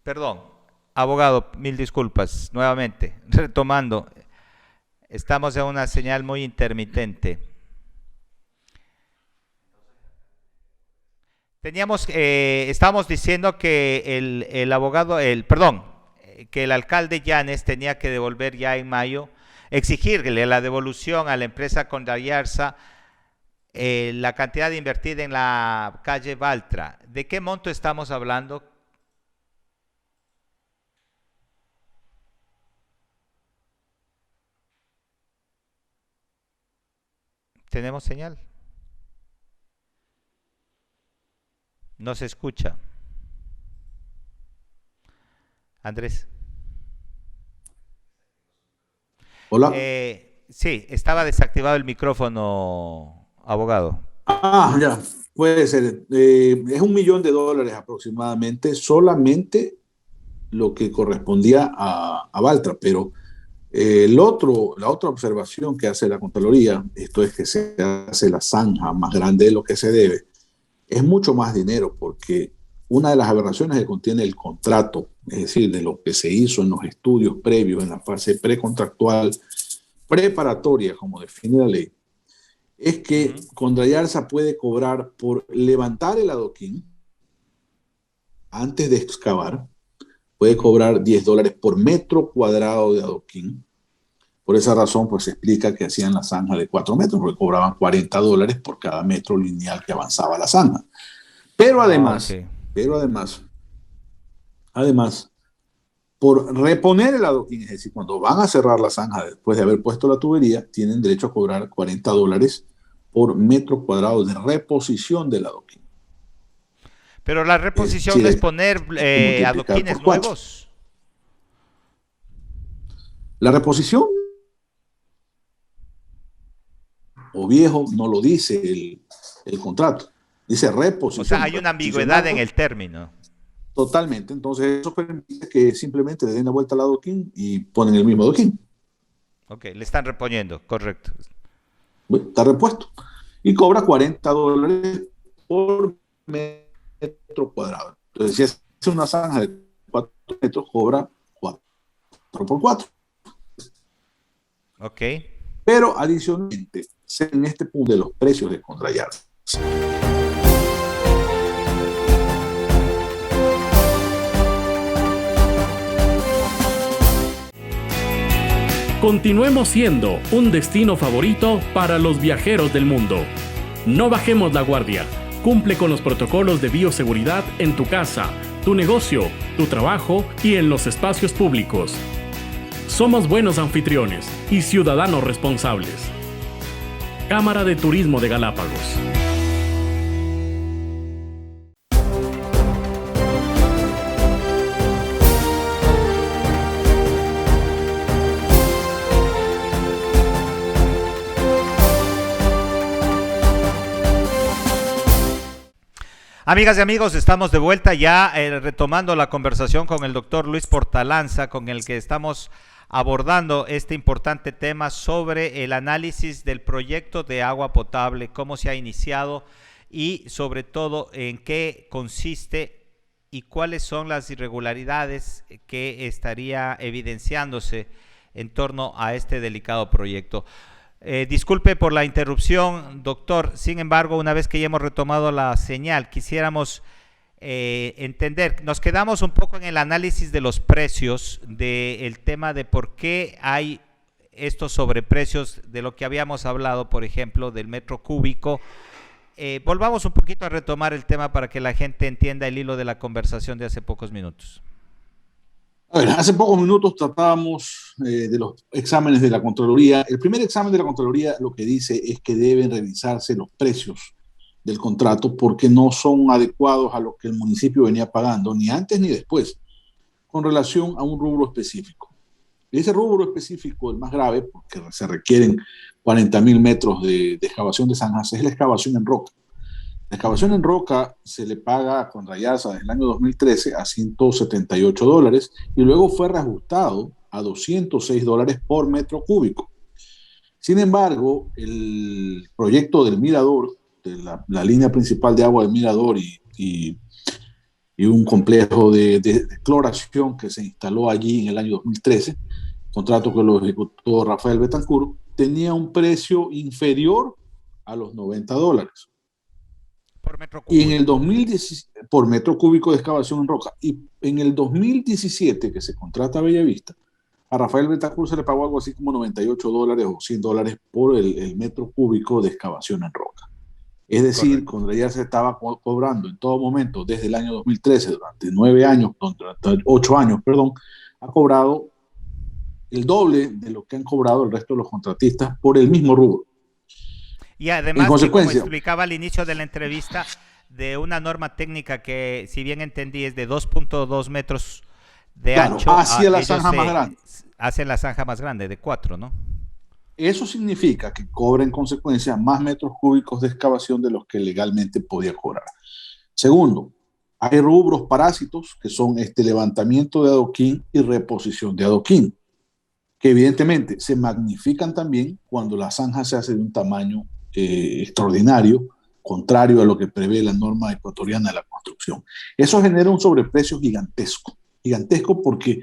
Perdón, abogado, mil disculpas. Nuevamente, retomando, estamos en una señal muy intermitente. Estábamos diciendo que el abogado, que el alcalde Yanes tenía que devolver ya en mayo, exigirle la devolución a la empresa Condayarza la cantidad invertida en la calle Baltra. ¿De qué monto estamos hablando? ¿Tenemos señal? No se escucha. Andrés. Hola. Sí, estaba desactivado el micrófono, abogado. Ya, puede ser. Es $1 millón aproximadamente, solamente lo que correspondía a Baltra, pero la otra observación que hace la Contraloría, esto es que se hace la zanja más grande de lo que se debe, es mucho más dinero, porque una de las aberraciones que contiene el contrato, es decir, de lo que se hizo en los estudios previos, en la fase precontractual, preparatoria, como define la ley, es que Condayarza puede cobrar por levantar el adoquín antes de excavar, puede cobrar $10 por metro cuadrado de adoquín. Por esa razón, pues se explica que hacían la zanja de 4 metros, porque cobraban $40 por cada metro lineal que avanzaba la zanja. Pero además, además, por reponer el adoquín, es decir, cuando van a cerrar la zanja después de haber puesto la tubería, tienen derecho a cobrar $40 por metro cuadrado de reposición del adoquín. Pero la reposición si es poner adoquines nuevos. La reposición o viejo no lo dice el contrato, dice reposición. O sea, hay una ambigüedad en el término. Totalmente, entonces eso permite que simplemente le den la vuelta al adoquín y ponen el mismo adoquín. Ok, le están reponiendo, correcto. Está repuesto. Y cobra $40 por metro cuadrado. Entonces, si es una zanja de 4 metros, cobra 4 por 4. Ok. Pero adicionalmente, en este punto de los precios de contrayardas. Continuemos siendo un destino favorito para los viajeros del mundo. No bajemos la guardia. Cumple con los protocolos de bioseguridad en tu casa, tu negocio, tu trabajo y en los espacios públicos. Somos buenos anfitriones y ciudadanos responsables. Cámara de Turismo de Galápagos. Amigas y amigos, estamos de vuelta ya retomando la conversación con el doctor Luis Portalanza, con el que estamos abordando este importante tema sobre el análisis del proyecto de agua potable, cómo se ha iniciado y sobre todo en qué consiste y cuáles son las irregularidades que estaría evidenciándose en torno a este delicado proyecto. Disculpe por la interrupción, doctor. Sin embargo, una vez que ya hemos retomado la señal, quisiéramos entender, nos quedamos un poco en el análisis de los precios, del tema de por qué hay estos sobreprecios de lo que habíamos hablado, por ejemplo, del metro cúbico. Volvamos un poquito a retomar el tema para que la gente entienda el hilo de la conversación de hace pocos minutos. A ver, hace pocos minutos tratábamos de los exámenes de la Contraloría. El primer examen de la Contraloría lo que dice es que deben revisarse los precios del contrato porque no son adecuados a lo que el municipio venía pagando, ni antes ni después, con relación a un rubro específico. Y ese rubro específico, el más grave, porque se requieren 40.000 metros de excavación de zanjas, es la excavación en roca. La excavación en roca se le paga a Contrayasa desde el año 2013 a $178 y luego fue reajustado a $206 por metro cúbico. Sin embargo, el proyecto del Mirador, de la línea principal de agua del Mirador y un complejo de cloración que se instaló allí en el año 2013, contrato que lo ejecutó Rafael Betancur, tenía un precio inferior a los $90. Por metro cúbico. Y en el 2017, por metro cúbico de excavación en roca. Y en el 2017, que se contrata a Bellavista, a Rafael Betancur se le pagó algo así como $98 o $100 por el metro cúbico de excavación en roca. Es decir, cuando ya se estaba cobrando en todo momento, desde el año 2013, durante 9 años, durante 8 años, perdón, ha cobrado el doble de lo que han cobrado el resto de los contratistas por el mismo rubro. Y además, que como explicaba al inicio de la entrevista, de una norma técnica que, si bien entendí, es de 2.2 metros de ancho. Hacia la zanja más grande. Hacia la zanja más grande, de 4, ¿no? Eso significa que cobra en consecuencia más metros cúbicos de excavación de los que legalmente podía cobrar. Segundo, hay rubros parásitos que son levantamiento de adoquín y reposición de adoquín, que evidentemente se magnifican también cuando la zanja se hace de un tamaño extraordinario, contrario a lo que prevé la norma ecuatoriana de la construcción. Eso genera un sobreprecio gigantesco porque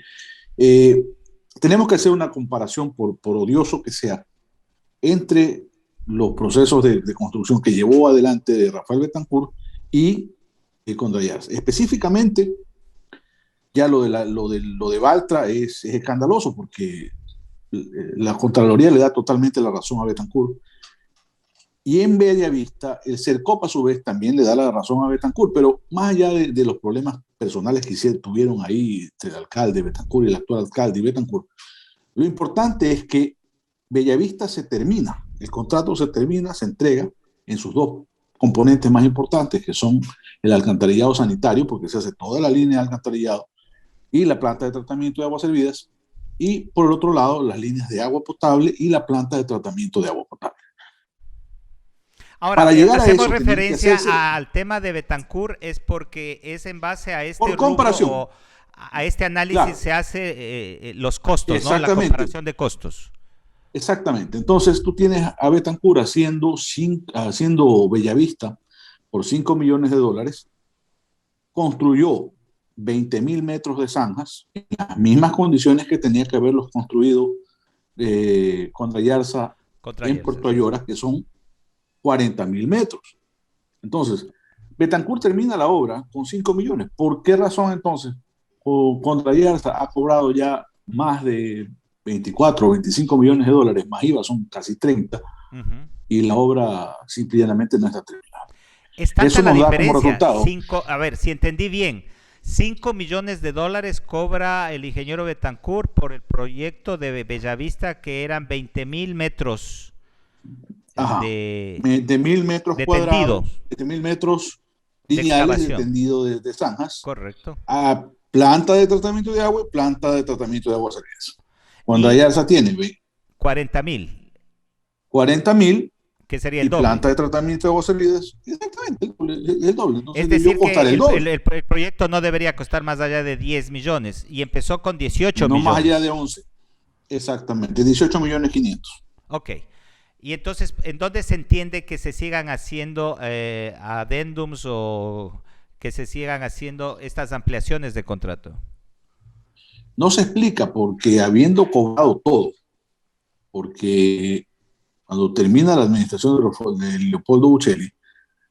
tenemos que hacer una comparación, por odioso que sea, entre los procesos de construcción que llevó adelante Rafael Betancur y Contrayarza. Específicamente, ya lo de Baltra es escandaloso porque la Contraloría le da totalmente la razón a Betancur. Y en Bellavista, el CERCOP a su vez también le da la razón a Betancur, pero más allá de los problemas personales que tuvieron ahí entre el alcalde Betancur y el actual alcalde y Betancur, lo importante es que Bellavista se termina, el contrato se termina, se entrega en sus dos componentes más importantes, que son el alcantarillado sanitario, porque se hace toda la línea de alcantarillado, y la planta de tratamiento de aguas servidas, y por el otro lado, las líneas de agua potable y la planta de tratamiento de agua potable. Ahora, Para llegar a hacemos eso, referencia hacerse, al tema de Betancur, ¿es porque es en base a este por rubro comparación, o a este análisis claro, se hace los costos, ¿no? La exactamente, comparación de costos. exactamente. Entonces tú tienes a Betancur haciendo Bellavista por $5 millones, construyó 20.000 metros de zanjas en las mismas condiciones que tenía que haberlos construido contra Yarza Contra en Yersa, Puerto sí. Ayora, que son 40.000 metros. Entonces, Betancourt termina la obra con 5 millones. ¿Por qué razón entonces contra Yarza ha cobrado ya más de 24 o 25 millones de dólares, más IVA son casi 30, Ujú. y la obra simplemente no está terminada? Es tanta Eso la nos da como diferencia. resultado, A ver, si entendí bien, 5 millones de dólares cobra el ingeniero Betancourt por el proyecto de Bellavista, que eran 20.000 metros ajá, de, de 1.000 metros de tendido, cuadrados, de 1.000 metros de lineales de excavación. tendido de zanjas, Correcto. a planta de tratamiento de agua y planta de tratamiento de aguas servidas. Cuando Y Ayarza tiene 40.000, 40.000 que sería el y doble. planta de tratamiento de aguas servidas, exactamente el doble. Es Entonces debió decir, costar que el doble, el proyecto no debería costar más allá de 10 millones y empezó con 18 no más allá de millones. 11. Exactamente, 18.500.000. Ok. Y entonces, ¿en dónde se entiende que se sigan haciendo adendums o que se sigan haciendo estas ampliaciones de contrato? No se explica porque habiendo cobrado todo, porque cuando termina la administración de Leopoldo Buccelli,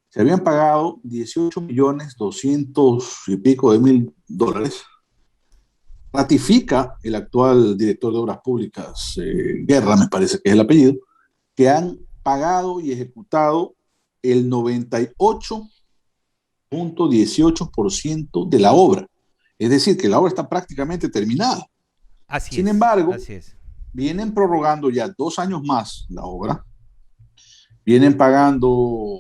se habían pagado 18.200.000 y pico de dólares. Ratifica el actual director de Obras Públicas, Guerra, me parece que es el apellido, que han pagado y ejecutado el 98.18% de la obra. Es decir, que la obra está prácticamente terminada. Así Sin es, embargo, así es. vienen prorrogando ya 2 años más la obra, vienen pagando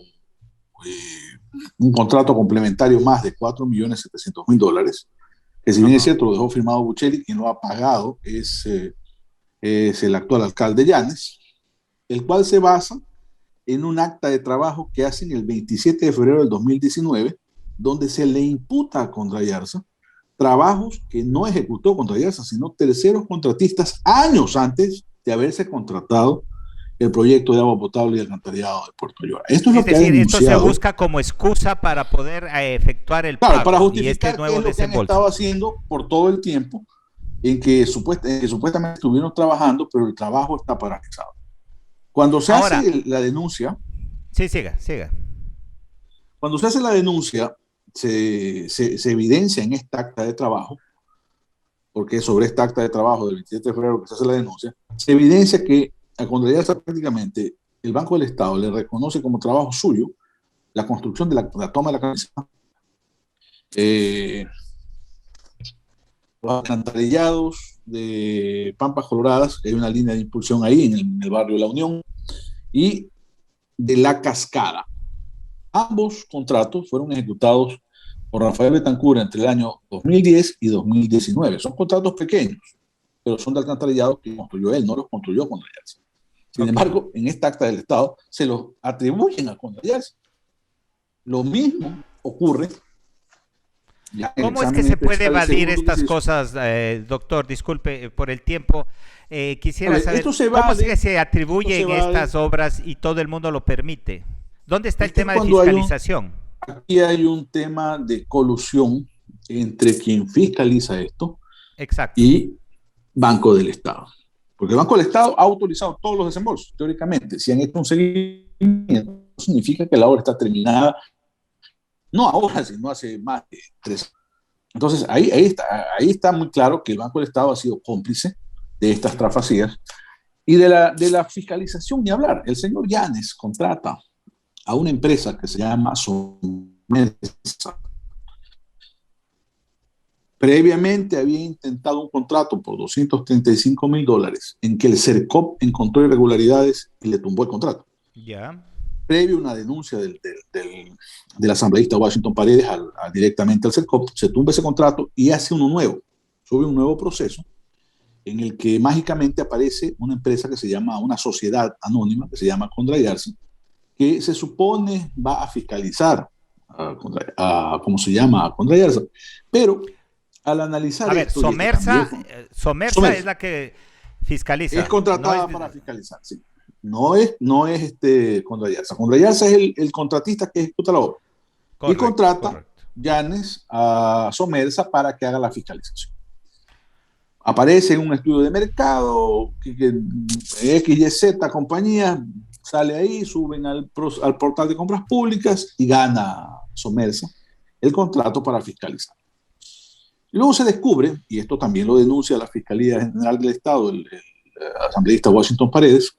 un contrato complementario más de 4.700.000 dólares, que si bien es Ajá. cierto lo dejó firmado Buccelli, quien lo ha pagado es el actual alcalde Llanes, el cual se basa en un acta de trabajo que hacen el 27 de febrero del 2019, donde se le imputa a Contrayarza trabajos que no ejecutó Contrayarza, sino terceros contratistas años antes de haberse contratado el proyecto de agua potable y alcantarillado de Puerto Ayora. Esto es Es lo que ha decir, esto se denunciado, busca como excusa para poder efectuar el claro, para pago y este justificar qué nuevo es lo que han desembolso. estado haciendo por todo el tiempo en que supuestamente estuvieron trabajando, pero el trabajo está paralizado. Cuando se Ahora, hace la denuncia, sí, siga, siga. cuando se hace la denuncia, se evidencia en esta acta de trabajo, porque es sobre esta acta de trabajo del 27 de febrero que se hace la denuncia, se evidencia que a Contrayarza prácticamente el Banco del Estado le reconoce como trabajo suyo la construcción de la toma de la cabeza, los alcantarillados de Pampas Coloradas, que hay una línea de impulsión ahí en el barrio de La Unión, y de La Cascada. Ambos contratos fueron ejecutados por Rafael Betancur entre el año 2010 y 2019. Son contratos pequeños, pero son de alcantarillado que construyó él, no los construyó Contrayarza. Sin embargo, en esta acta del Estado se los atribuyen a Contrayarza. Lo mismo ocurre ya en el ¿Cómo es que examen se puede especial evadir segundo que estas se hizo. cosas, doctor? Disculpe por el tiempo. A Quisiera ver, saber cómo es que se esto atribuyen se vale, estas obras y todo el mundo lo permite. ¿Dónde está el es que tema de cuando fiscalización? aquí hay un tema de colusión entre quien fiscaliza esto Exacto. y Banco del Estado. Porque el Banco del Estado ha autorizado todos los desembolsos, teóricamente. Si han hecho un seguimiento, significa que la obra está terminada, no ahora, sino hace más de 3 años. Entonces, ahí está muy claro que el Banco del Estado ha sido cómplice de estas trafacías y de la fiscalización, ni hablar. El señor Llanes contrata a una empresa que se llama Somesa. Previamente había intentado un contrato por $235.000 en que el CERCOP encontró irregularidades y le tumbó el contrato. Ya. previo a una denuncia del asambleísta Washington Paredes directamente al CERCOP, se tumba ese contrato y hace uno nuevo, sube un nuevo proceso en el que mágicamente aparece una empresa que se llama, una sociedad anónima que se llama Condrayarza, que se supone va a fiscalizar ¿cómo se llama? A Condrayarza. Pero al analizar a ver, esto, Somersa es la que fiscaliza. es contratada no para fiscalizar, sí. No es Condrayarza. Condrayarza es el contratista que ejecuta la obra. Correcto, Y contrata correcto. Yanes a Somersa para que haga la fiscalización. Aparece en un estudio de mercado, que XYZ compañía sale ahí, suben al portal de compras públicas y gana Somersa el contrato para fiscalizar. Y luego se descubre, y esto también lo denuncia la Fiscalía General del Estado, el asambleísta Washington Paredes.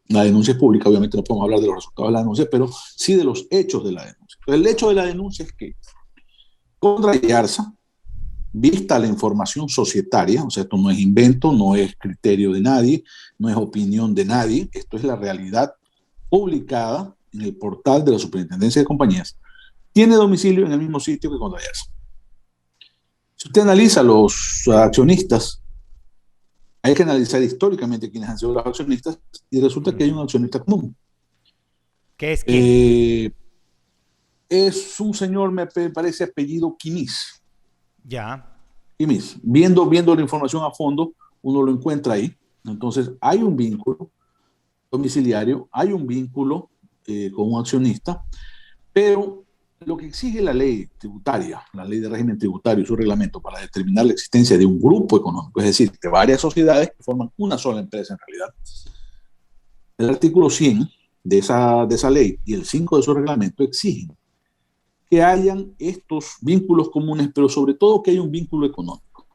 La denuncia es pública, obviamente no podemos hablar de los resultados de la denuncia, pero sí de los hechos de la denuncia. Entonces, el hecho de la denuncia es que Condrayarza, vista la información societaria, o sea, esto no es invento, no es criterio de nadie, no es opinión de nadie, esto es la realidad publicada en el portal de la Superintendencia de Compañías, tiene domicilio en el mismo sitio que Condrayarza. Si usted analiza los accionistas, hay que analizar históricamente quiénes han sido los accionistas y resulta que hay un accionista común. ¿Qué es quién? Es un señor, me parece, apellido Quimis. Ya. Quimis. Viendo la información a fondo, uno lo encuentra ahí. Entonces, hay un vínculo domiciliario, hay un vínculo con un accionista, pero lo que exige la ley tributaria, la ley de régimen tributario y su reglamento para determinar la existencia de un grupo económico, es decir, de varias sociedades que forman una sola empresa en realidad. El artículo 100 de esa ley y el 5 de su reglamento exigen que hayan estos vínculos comunes, pero sobre todo que haya un vínculo económico,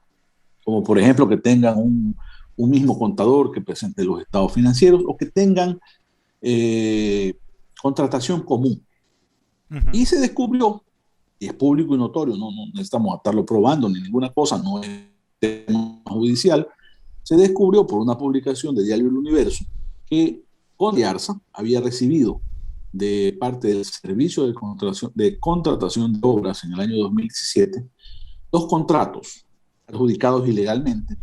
como por ejemplo que tengan un mismo contador que presente los estados financieros o que tengan contratación común. Y se descubrió, y es público y notorio, no necesitamos estarlo probando ni ninguna cosa, no es tema judicial, se descubrió por una publicación de Diario El Universo que Condrayarza había recibido de parte del Servicio de Contratación de Obras en el año 2017 2 contratos adjudicados ilegalmente,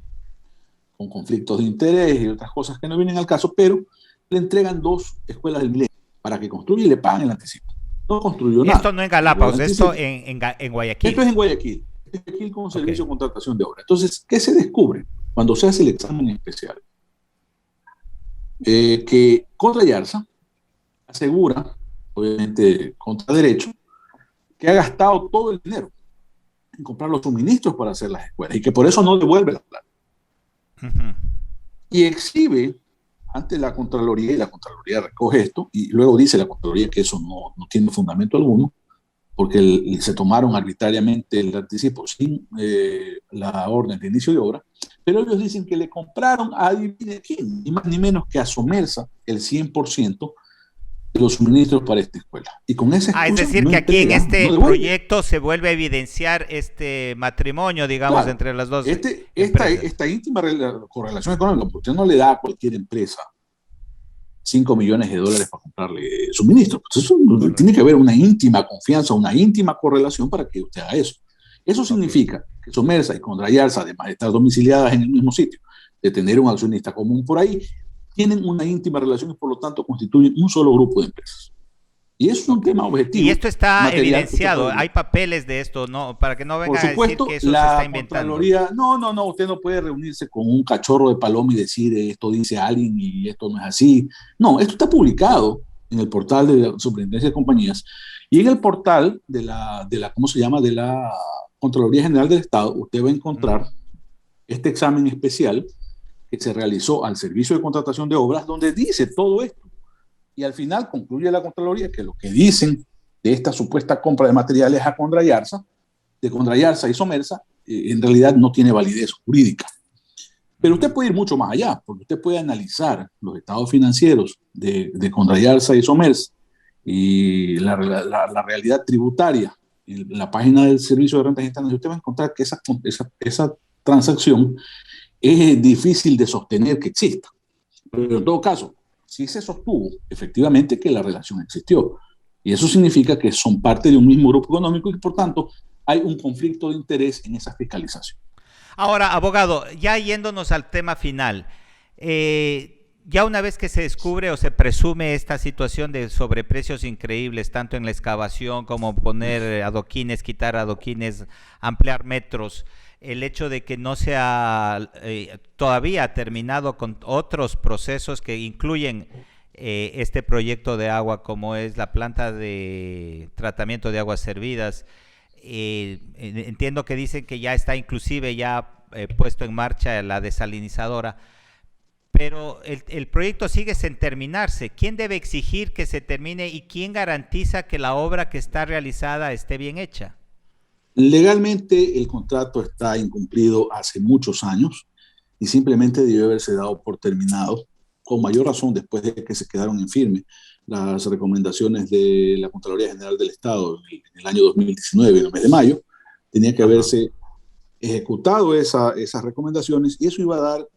con conflictos de interés y otras cosas que no vienen al caso, pero le entregan 2 escuelas del milenio para que construya y le paguen el anticipo. No construyó nada. Esto no en Galápagos, esto en Guayaquil. Esto es en Guayaquil. Guayaquil con Servicio de Contratación de Obras. Entonces, ¿qué se descubre cuando se hace el examen especial? Que Condrayarza asegura, obviamente contra derecho, que ha gastado todo el dinero en comprar los suministros para hacer las escuelas y que por eso no devuelve la plata. Y exhibe ante la Contraloría, y la Contraloría recoge esto, y luego dice la Contraloría que eso no tiene fundamento alguno, porque se tomaron arbitrariamente el anticipo sin la orden de inicio de obra, pero ellos dicen que le compraron a adivine quién, ni más ni menos que a Somersa el 100% de los suministros para esta escuela. Y con esa excusa, es decir, que aquí en este proyecto se vuelve a evidenciar este matrimonio, digamos, claro, entre las dos. Esta íntima correlación económica, porque usted no le da a cualquier empresa $5 millones para comprarle suministros. Pues eso tiene que haber una íntima confianza, una íntima correlación para que usted haga eso. Eso significa que Somersa y Condrayarza, además de estar domiciliadas en el mismo sitio, de tener un accionista común por ahí, tienen una íntima relación y por lo tanto constituyen un solo grupo de empresas. Y eso es un tema objetivo. Y esto está evidenciado, hay papeles de esto, ¿no? Para que no venga a decir que eso se está inventando. No, usted no puede reunirse con un cachorro de paloma y decir esto dice alguien y esto no es así. No, esto está publicado en el portal de la Superintendencia de Compañías y en el portal de la ¿cómo se llama? De la Contraloría General del Estado. Usted va a encontrar este examen especial que se realizó al Servicio de Contratación de Obras, donde dice todo esto. Y al final concluye la Contraloría que lo que dicen de esta supuesta compra de materiales a Condrayarza, de Condrayarza y Somersa, en realidad no tiene validez jurídica. Pero usted puede ir mucho más allá, porque usted puede analizar los estados financieros de Condrayarza y Somersa y la realidad tributaria en la página del Servicio de Rentas Internas, y usted va a encontrar que esa transacción es difícil de sostener que exista. Pero en todo caso, sí se sostuvo efectivamente que la relación existió. Y eso significa que son parte de un mismo grupo económico y por tanto hay un conflicto de interés en esa fiscalización. Ahora, abogado, ya yéndonos al tema final, ya una vez que se descubre o se presume esta situación de sobreprecios increíbles, tanto en la excavación como poner adoquines, quitar adoquines, ampliar metros, el hecho de que no se ha todavía terminado con otros procesos que incluyen este proyecto de agua, como es la planta de tratamiento de aguas servidas. Entiendo que dicen que ya está inclusive ya puesto en marcha la desalinizadora, pero el proyecto sigue sin terminarse. ¿Quién debe exigir que se termine y quién garantiza que la obra que está realizada esté bien hecha? Legalmente el contrato está incumplido hace muchos años y simplemente debió haberse dado por terminado, con mayor razón después de que se quedaron en firme las recomendaciones de la Contraloría General del Estado en el año 2019, en el mes de mayo. Tenía que haberse ejecutado esas recomendaciones y eso iba a dar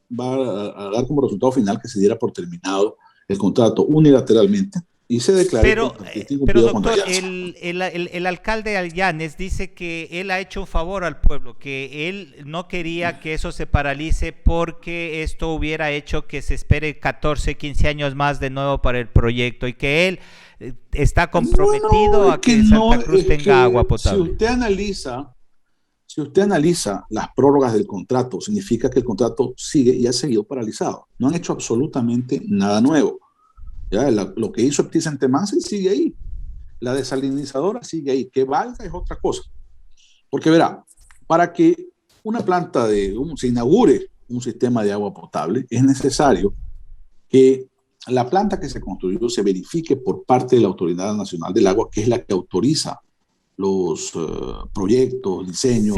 como resultado final que se diera por terminado el contrato unilateralmente y se declaró. Pero doctor, el alcalde Allanes dice que él ha hecho un favor al pueblo, que él no quería que eso se paralice porque esto hubiera hecho que se espere 14, 15 años más de nuevo para el proyecto y que él está comprometido a que Santa Cruz tenga agua potable. Si usted analiza las prórrogas del contrato, significa que el contrato sigue y ha seguido paralizado. No han hecho absolutamente nada nuevo. Ya, lo que hizo Ptizantemase sigue ahí. La desalinizadora sigue ahí. Que valga es otra cosa. Porque verá, para que una planta se inaugure un sistema de agua potable, es necesario que la planta que se construyó se verifique por parte de la Autoridad Nacional del Agua, que es la que autoriza los proyectos, diseños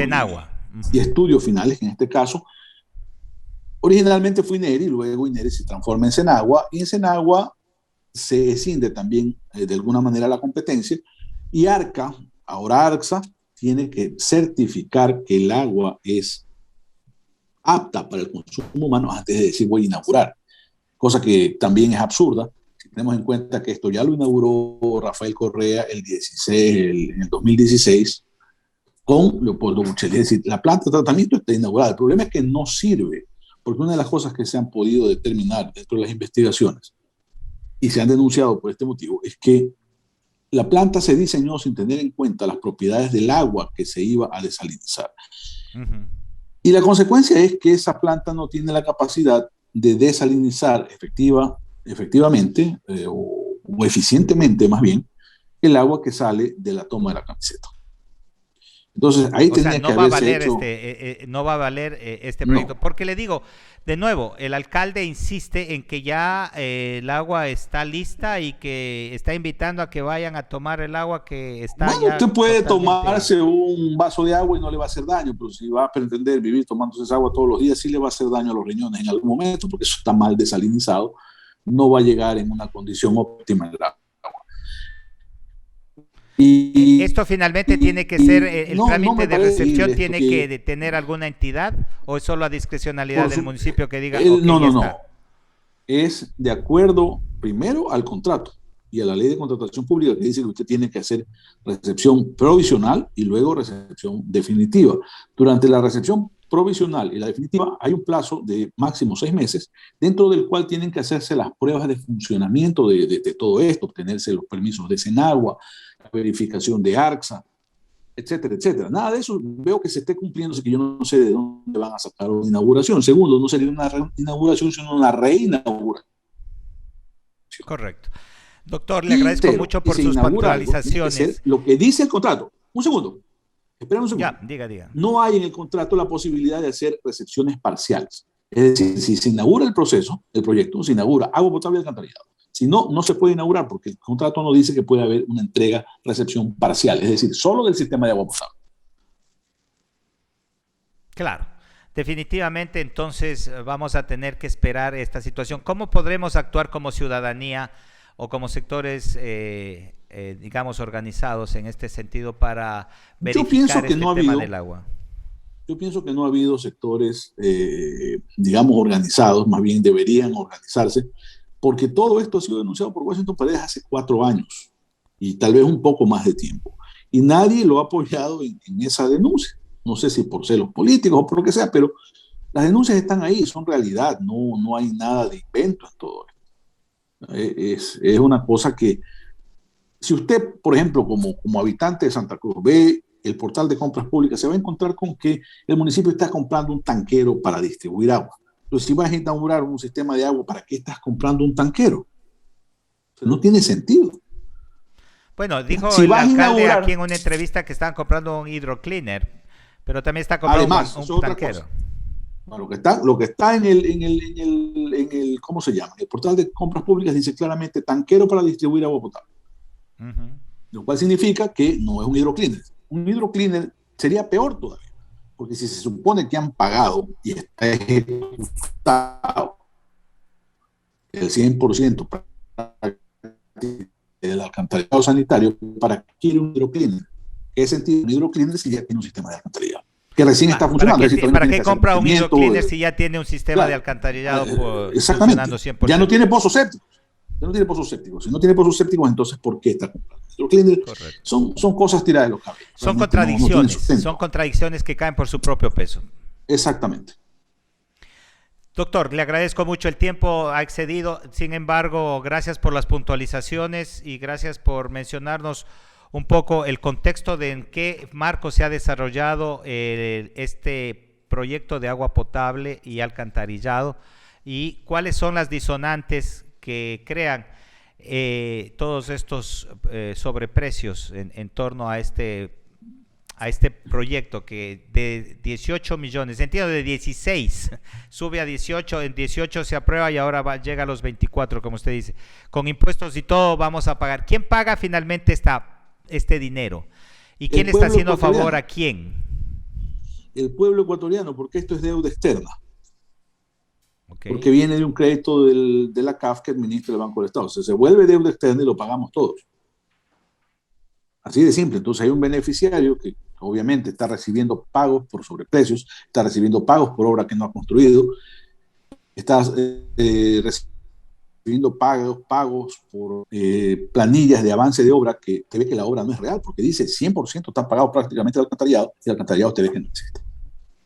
y estudios finales, que en este caso originalmente fue INERI, y luego INERI se transforma en Senagua, y en Senagua se escinde también de alguna manera la competencia, y ARCA, ahora ARCSA, tiene que certificar que el agua es apta para el consumo humano antes de decir voy a inaugurar, cosa que también es absurda. Si tenemos en cuenta que esto ya lo inauguró Rafael Correa en el 2016 con Leopoldo Buchel. Es decir, la planta de tratamiento está inaugurada. El problema es que no sirve, porque una de las cosas que se han podido determinar dentro de las investigaciones y se han denunciado por este motivo es que la planta se diseñó sin tener en cuenta las propiedades del agua que se iba a desalinizar. Y la consecuencia es que esa planta no tiene la capacidad de desalinizar efectivamente o eficientemente más bien el agua que sale de la toma de la camiseta. Entonces ahí tendría que haberse hecho... no va a valer este proyecto, porque le digo, de nuevo, el alcalde insiste en que ya el agua está lista y que está invitando a que vayan a tomar el agua que está. Bueno, usted puede tomarse un vaso de agua y no le va a hacer daño, pero si va a pretender vivir tomándose esa agua todos los días, sí le va a hacer daño a los riñones en algún momento, porque eso está mal desalinizado, no va a llegar en una condición óptima el agua. Y esto finalmente tiene que ser, el trámite de recepción tiene que tener alguna entidad, o es solo a discrecionalidad del municipio que diga no, es de acuerdo primero al contrato y a la ley de contratación pública, que dice que usted tiene que hacer recepción provisional y luego recepción definitiva. Durante la recepción provisional y la definitiva hay un plazo de máximo 6 meses, dentro del cual tienen que hacerse las pruebas de funcionamiento de todo esto, obtenerse los permisos de Senagua, la verificación de ARCSA, etcétera, etcétera. Nada de eso veo que se esté cumpliendo, así que yo no sé de dónde van a sacar una inauguración. Segundo, no sería una inauguración, sino una reinauguración. Correcto. Doctor, le agradezco mucho por sus puntualizaciones. Lo que dice el contrato. Un segundo. Espera un segundo. Ya, diga. No hay en el contrato la posibilidad de hacer recepciones parciales. Es decir, si se inaugura el proyecto, se inaugura agua potable y alcantarillado. Si no, no se puede inaugurar porque el contrato no dice que puede haber una entrega, recepción parcial, es decir, solo del sistema de agua potable. Claro, definitivamente entonces vamos a tener que esperar esta situación. ¿Cómo podremos actuar como ciudadanía o como sectores, digamos, organizados en este sentido para verificar este tema del agua? Yo pienso que no ha habido sectores, digamos, organizados, más bien deberían organizarse porque todo esto ha sido denunciado por Washington Paredes hace 4 años y tal vez un poco más de tiempo. Y nadie lo ha apoyado en esa denuncia. No sé si por celos políticos o por lo que sea, pero las denuncias están ahí, son realidad, no hay nada de invento en todo esto. Es una cosa que, si usted, por ejemplo, como habitante de Santa Cruz, ve el portal de compras públicas, se va a encontrar con que el municipio está comprando un tanquero para distribuir agua. Entonces, si vas a inaugurar un sistema de agua, ¿para qué estás comprando un tanquero? O sea, no tiene sentido. Bueno, dijo Si el vas a alcalde inaugurar, aquí en una entrevista que estaban comprando un hidrocleaner, pero también está comprando además, eso es un otra tanquero. cosa. No, lo que está en el, ¿cómo se llama? El portal de compras públicas dice claramente tanquero para distribuir agua potable. Lo cual significa que no es un hidrocleaner. Un hidrocleaner sería peor todavía, porque si se supone que han pagado y está ejecutado el 100% del alcantarillado sanitario, ¿para qué quiere un hidrocleaner? ¿Qué sentido un hidrocleaner si ya tiene un sistema de alcantarillado que recién está funcionando? ¿Para qué compra un hidrocleaner si ya tiene un sistema de alcantarillado funcionando 100%? Ya no tiene pozos sépticos. Ya no tiene pozos sépticos. Si no tiene pozos sépticos, entonces ¿por qué está comprando hidrocleaner? Son cosas tiradas de los cabellos. Son contradicciones. Son contradicciones que caen por su propio peso. Exactamente. Doctor, le agradezco mucho, el tiempo ha excedido, sin embargo, gracias por las puntualizaciones y gracias por mencionarnos un poco el contexto de en qué marco se ha desarrollado este proyecto de agua potable y alcantarillado y cuáles son las disonantes que crean todos estos sobreprecios en torno a este proyecto que de 18 millones, entiendo de 16, sube a 18, en 18 se aprueba y ahora llega a los 24, como usted dice. Con impuestos y todo vamos a pagar. ¿Quién paga finalmente este dinero? ¿Y quién está haciendo favor a quién? El pueblo ecuatoriano, porque esto es deuda externa. Okay. Porque viene de un crédito de la CAF que administra el Banco del Estado. O sea, se vuelve deuda externa y lo pagamos todos. Así de simple. Entonces hay un beneficiario que obviamente está recibiendo pagos por sobreprecios, está recibiendo pagos por obra que no ha construido, está recibiendo pagos por planillas de avance de obra que te ve que la obra no es real, porque dice 100% está pagado prácticamente el alcantarillado y el alcantarillado te ve que no existe.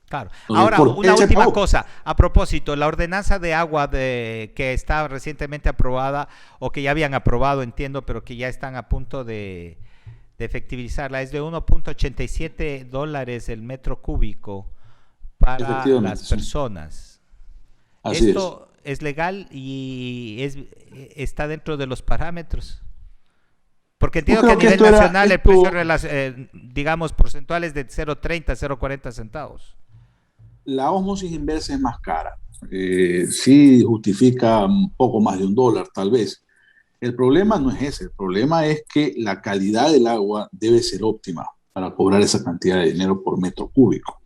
Claro. Ahora, una última cosa, a propósito, la ordenanza de agua que está recientemente aprobada, o que ya habían aprobado, entiendo, pero que ya están a punto de efectivizarla, es de $1.87 el metro cúbico para las personas. Así ¿Esto es legal y está dentro de los parámetros? Porque entiendo que a nivel nacional el precio, digamos, porcentual es de 0.30, 0.40 centavos. La ósmosis inversa es más cara. Sí justifica un poco más de $1, tal vez. El problema no es ese. El problema es que la calidad del agua debe ser óptima para cobrar esa cantidad de dinero por metro cúbico.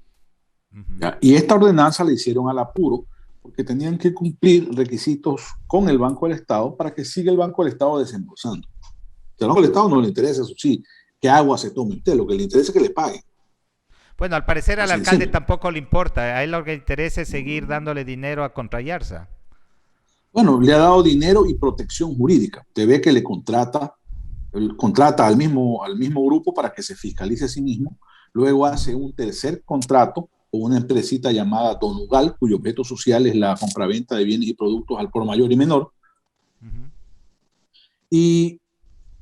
¿Ya? Y esta ordenanza la hicieron al apuro porque tenían que cumplir requisitos con el Banco del Estado para que siga el Banco del Estado desembolsando. Al Banco del Estado no le interesa, eso sí, qué agua se tome usted, lo que le interesa es que le paguen. Bueno, al parecer al alcalde tampoco le importa, a él lo que le interesa es seguir dándole dinero a Contrayarza. Bueno, le ha dado dinero y protección jurídica. Usted ve que le contrata al mismo grupo para que se fiscalice a sí mismo, luego hace un tercer contrato con una empresita llamada Donugal, cuyo objeto social es la compraventa de bienes y productos al por mayor y menor. Y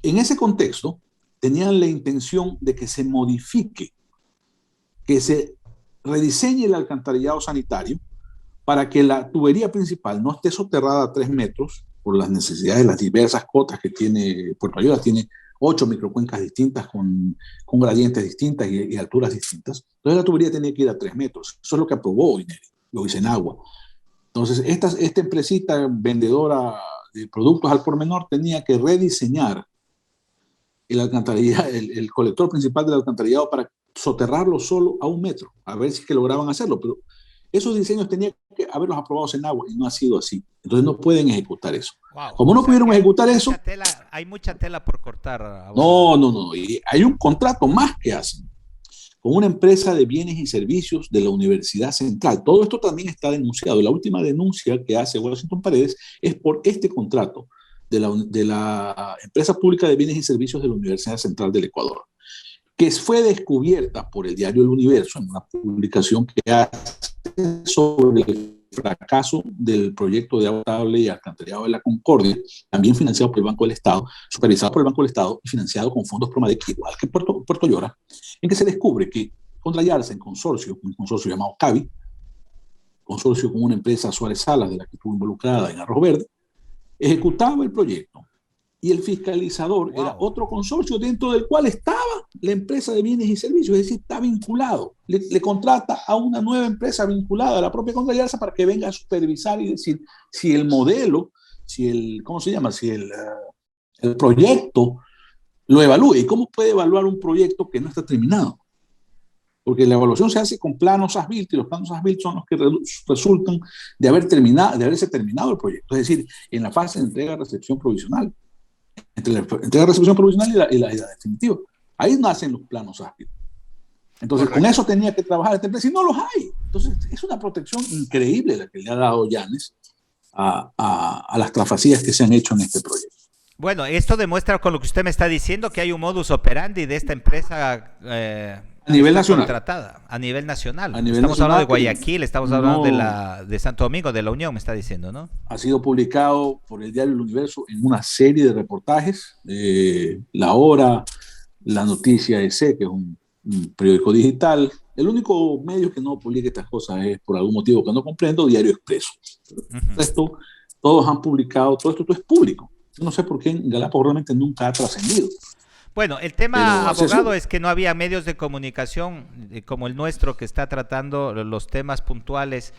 en ese contexto tenían la intención de que se modifique, que se rediseñe el alcantarillado sanitario para que la tubería principal no esté soterrada a 3 metros por las necesidades de las diversas cotas que tiene Puerto Ayora. Tiene 8 microcuencas distintas con gradientes distintas y alturas distintas. Entonces la tubería tenía que ir a 3 metros. Eso es lo que aprobó lo hizo en agua. Entonces esta empresita vendedora de productos al por menor tenía que rediseñar el colector principal del alcantarillado para soterrarlo solo a 1 metro, a ver si es que lograban hacerlo, pero esos diseños tenían que haberlos aprobados en agua y no ha sido así. Entonces no pueden ejecutar eso. Wow. Como no pudieron ejecutar eso... Hay mucha tela por cortar. No. Y hay un contrato más que hacen. con una empresa de bienes y servicios de la Universidad Central. Todo esto también está denunciado. La última denuncia que hace Washington Paredes es por este contrato de la empresa pública de bienes y servicios de la Universidad Central del Ecuador, que fue descubierta por el diario El Universo en una publicación que hace sobre el fracaso del proyecto de agua potable y alcantarillado de la Concordia, también financiado por el Banco del Estado, supervisado por el Banco del Estado y financiado con fondos Promadec, igual que Puerto Llora, en que se descubre que Contrallarse en consorcio, un consorcio llamado CAVI, consorcio con una empresa Suárez Salas, de la que estuvo involucrada en Arroz Verde, ejecutaba el proyecto y el fiscalizador era otro consorcio dentro del cual estaba la empresa de bienes y servicios, es decir, está vinculado. Le contrata a una nueva empresa vinculada a la propia Contrallarse para que venga a supervisar y decir si el modelo, si el proyecto lo evalúe. ¿Y cómo puede evaluar un proyecto que no está terminado? Porque la evaluación se hace con planos as-built y los planos as-built son los que resultan de haberse terminado el proyecto, es decir, en la fase de entrega-recepción provisional. Entre la entrega-recepción provisional y la definitiva. Ahí nacen los planos as-built. Entonces, correcto, con eso tenía que trabajar esta empresa y no los hay. Entonces, es una protección increíble la que le ha dado Yanes a las trafacías que se han hecho en este proyecto. Bueno, esto demuestra con lo que usted me está diciendo que hay un modus operandi de esta empresa a nivel nacional. Contratada, a nivel nacional. Estamos hablando de Guayaquil, estamos hablando de Santo Domingo, de la Unión, me está diciendo, ¿no? Ha sido publicado por el diario El Universo en una serie de reportajes. La Hora, La Noticia EC, que es un periódico digital. El único medio que no publica estas cosas es, por algún motivo que no comprendo, Diario Expreso. Esto, todos han publicado, todo esto es público. Yo no sé por qué en Galápagos realmente nunca ha trascendido. Bueno, el tema, abogado, es que no había medios de comunicación como el nuestro que está tratando los temas puntuales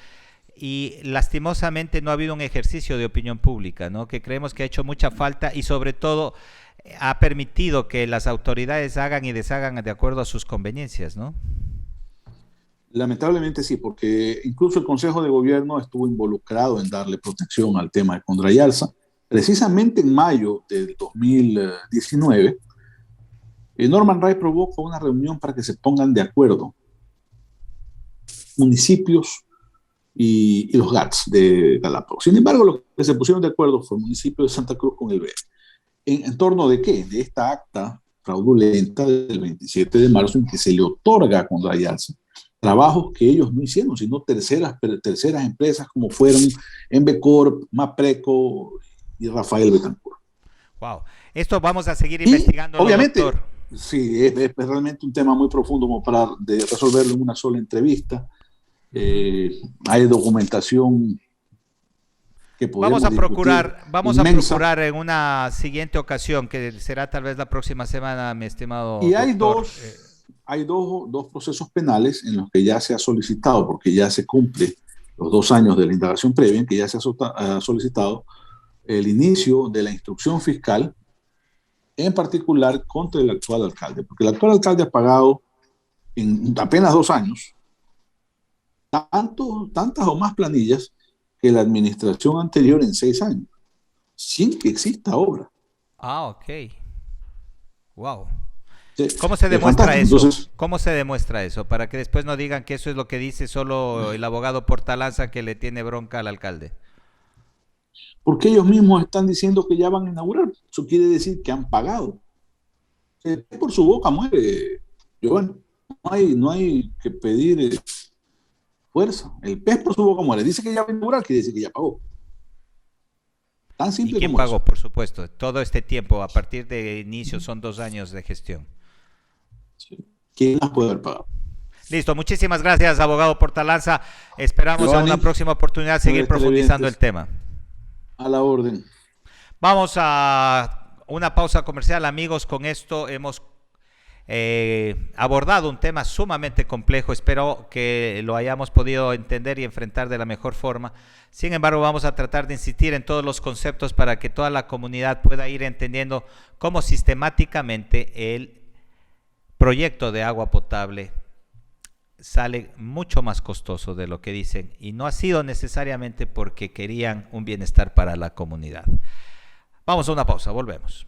y lastimosamente no ha habido un ejercicio de opinión pública, ¿no? Que creemos que ha hecho mucha falta y sobre todo ha permitido que las autoridades hagan y deshagan de acuerdo a sus conveniencias, ¿no? Lamentablemente sí, porque incluso el Consejo de Gobierno estuvo involucrado en darle protección al tema de Contrallarse. Precisamente en mayo del 2019, Norman Ray provoca una reunión para que se pongan de acuerdo municipios y los GATS de Galápagos. Sin embargo, los que se pusieron de acuerdo fue el municipio de Santa Cruz con el BER. ¿En torno de qué? De esta acta fraudulenta del 27 de marzo en que se le otorga a Contrallarse trabajos que ellos no hicieron, sino terceras empresas como fueron Envecorp, Mapreco y Rafael Betancourt. Wow. Esto vamos a seguir investigando. Obviamente, doctor. Sí, es realmente un tema muy profundo como para resolverlo en una sola entrevista. Hay documentación que podemos vamos a procurar en una siguiente ocasión, que será tal vez la próxima semana, mi estimado y hay doctor. Hay dos procesos penales en los que ya se ha solicitado, porque ya se cumple los 2 años de la indagación previa, en que ya se ha solicitado el inicio de la instrucción fiscal, en particular contra el actual alcalde, porque el actual alcalde ha pagado en apenas 2 años tantas o más planillas que la administración anterior en 6 años, sin que exista obra. Ah, ok. Wow. Sí, ¿Cómo se demuestra eso? Entonces, ¿Cómo se demuestra eso? Para que después no digan que eso es lo que dice solo el abogado Portalanza, que le tiene bronca al alcalde. Porque ellos mismos están diciendo que ya van a inaugurar. Eso quiere decir que han pagado. Por su boca muere, Giovanni. No hay que pedir fuerza. El pez por su boca muere. Dice que ya va a inaugurar, quiere decir que ya pagó. Tan simple. ¿Y quién como pagó, eso. por supuesto? Todo este tiempo, a partir de inicio, son 2 años de gestión. Sí. ¿Quién más puede haber pagado? Listo, muchísimas gracias, abogado Portalanza. Esperamos Giovanni, en una próxima oportunidad seguir profundizando el tema. A la orden. Vamos a una pausa comercial, amigos. Con esto hemos abordado un tema sumamente complejo. Espero que lo hayamos podido entender y enfrentar de la mejor forma. Sin embargo, vamos a tratar de insistir en todos los conceptos para que toda la comunidad pueda ir entendiendo cómo sistemáticamente el proyecto de agua potable sale mucho más costoso de lo que dicen, y no ha sido necesariamente porque querían un bienestar para la comunidad. Vamos a una pausa, volvemos.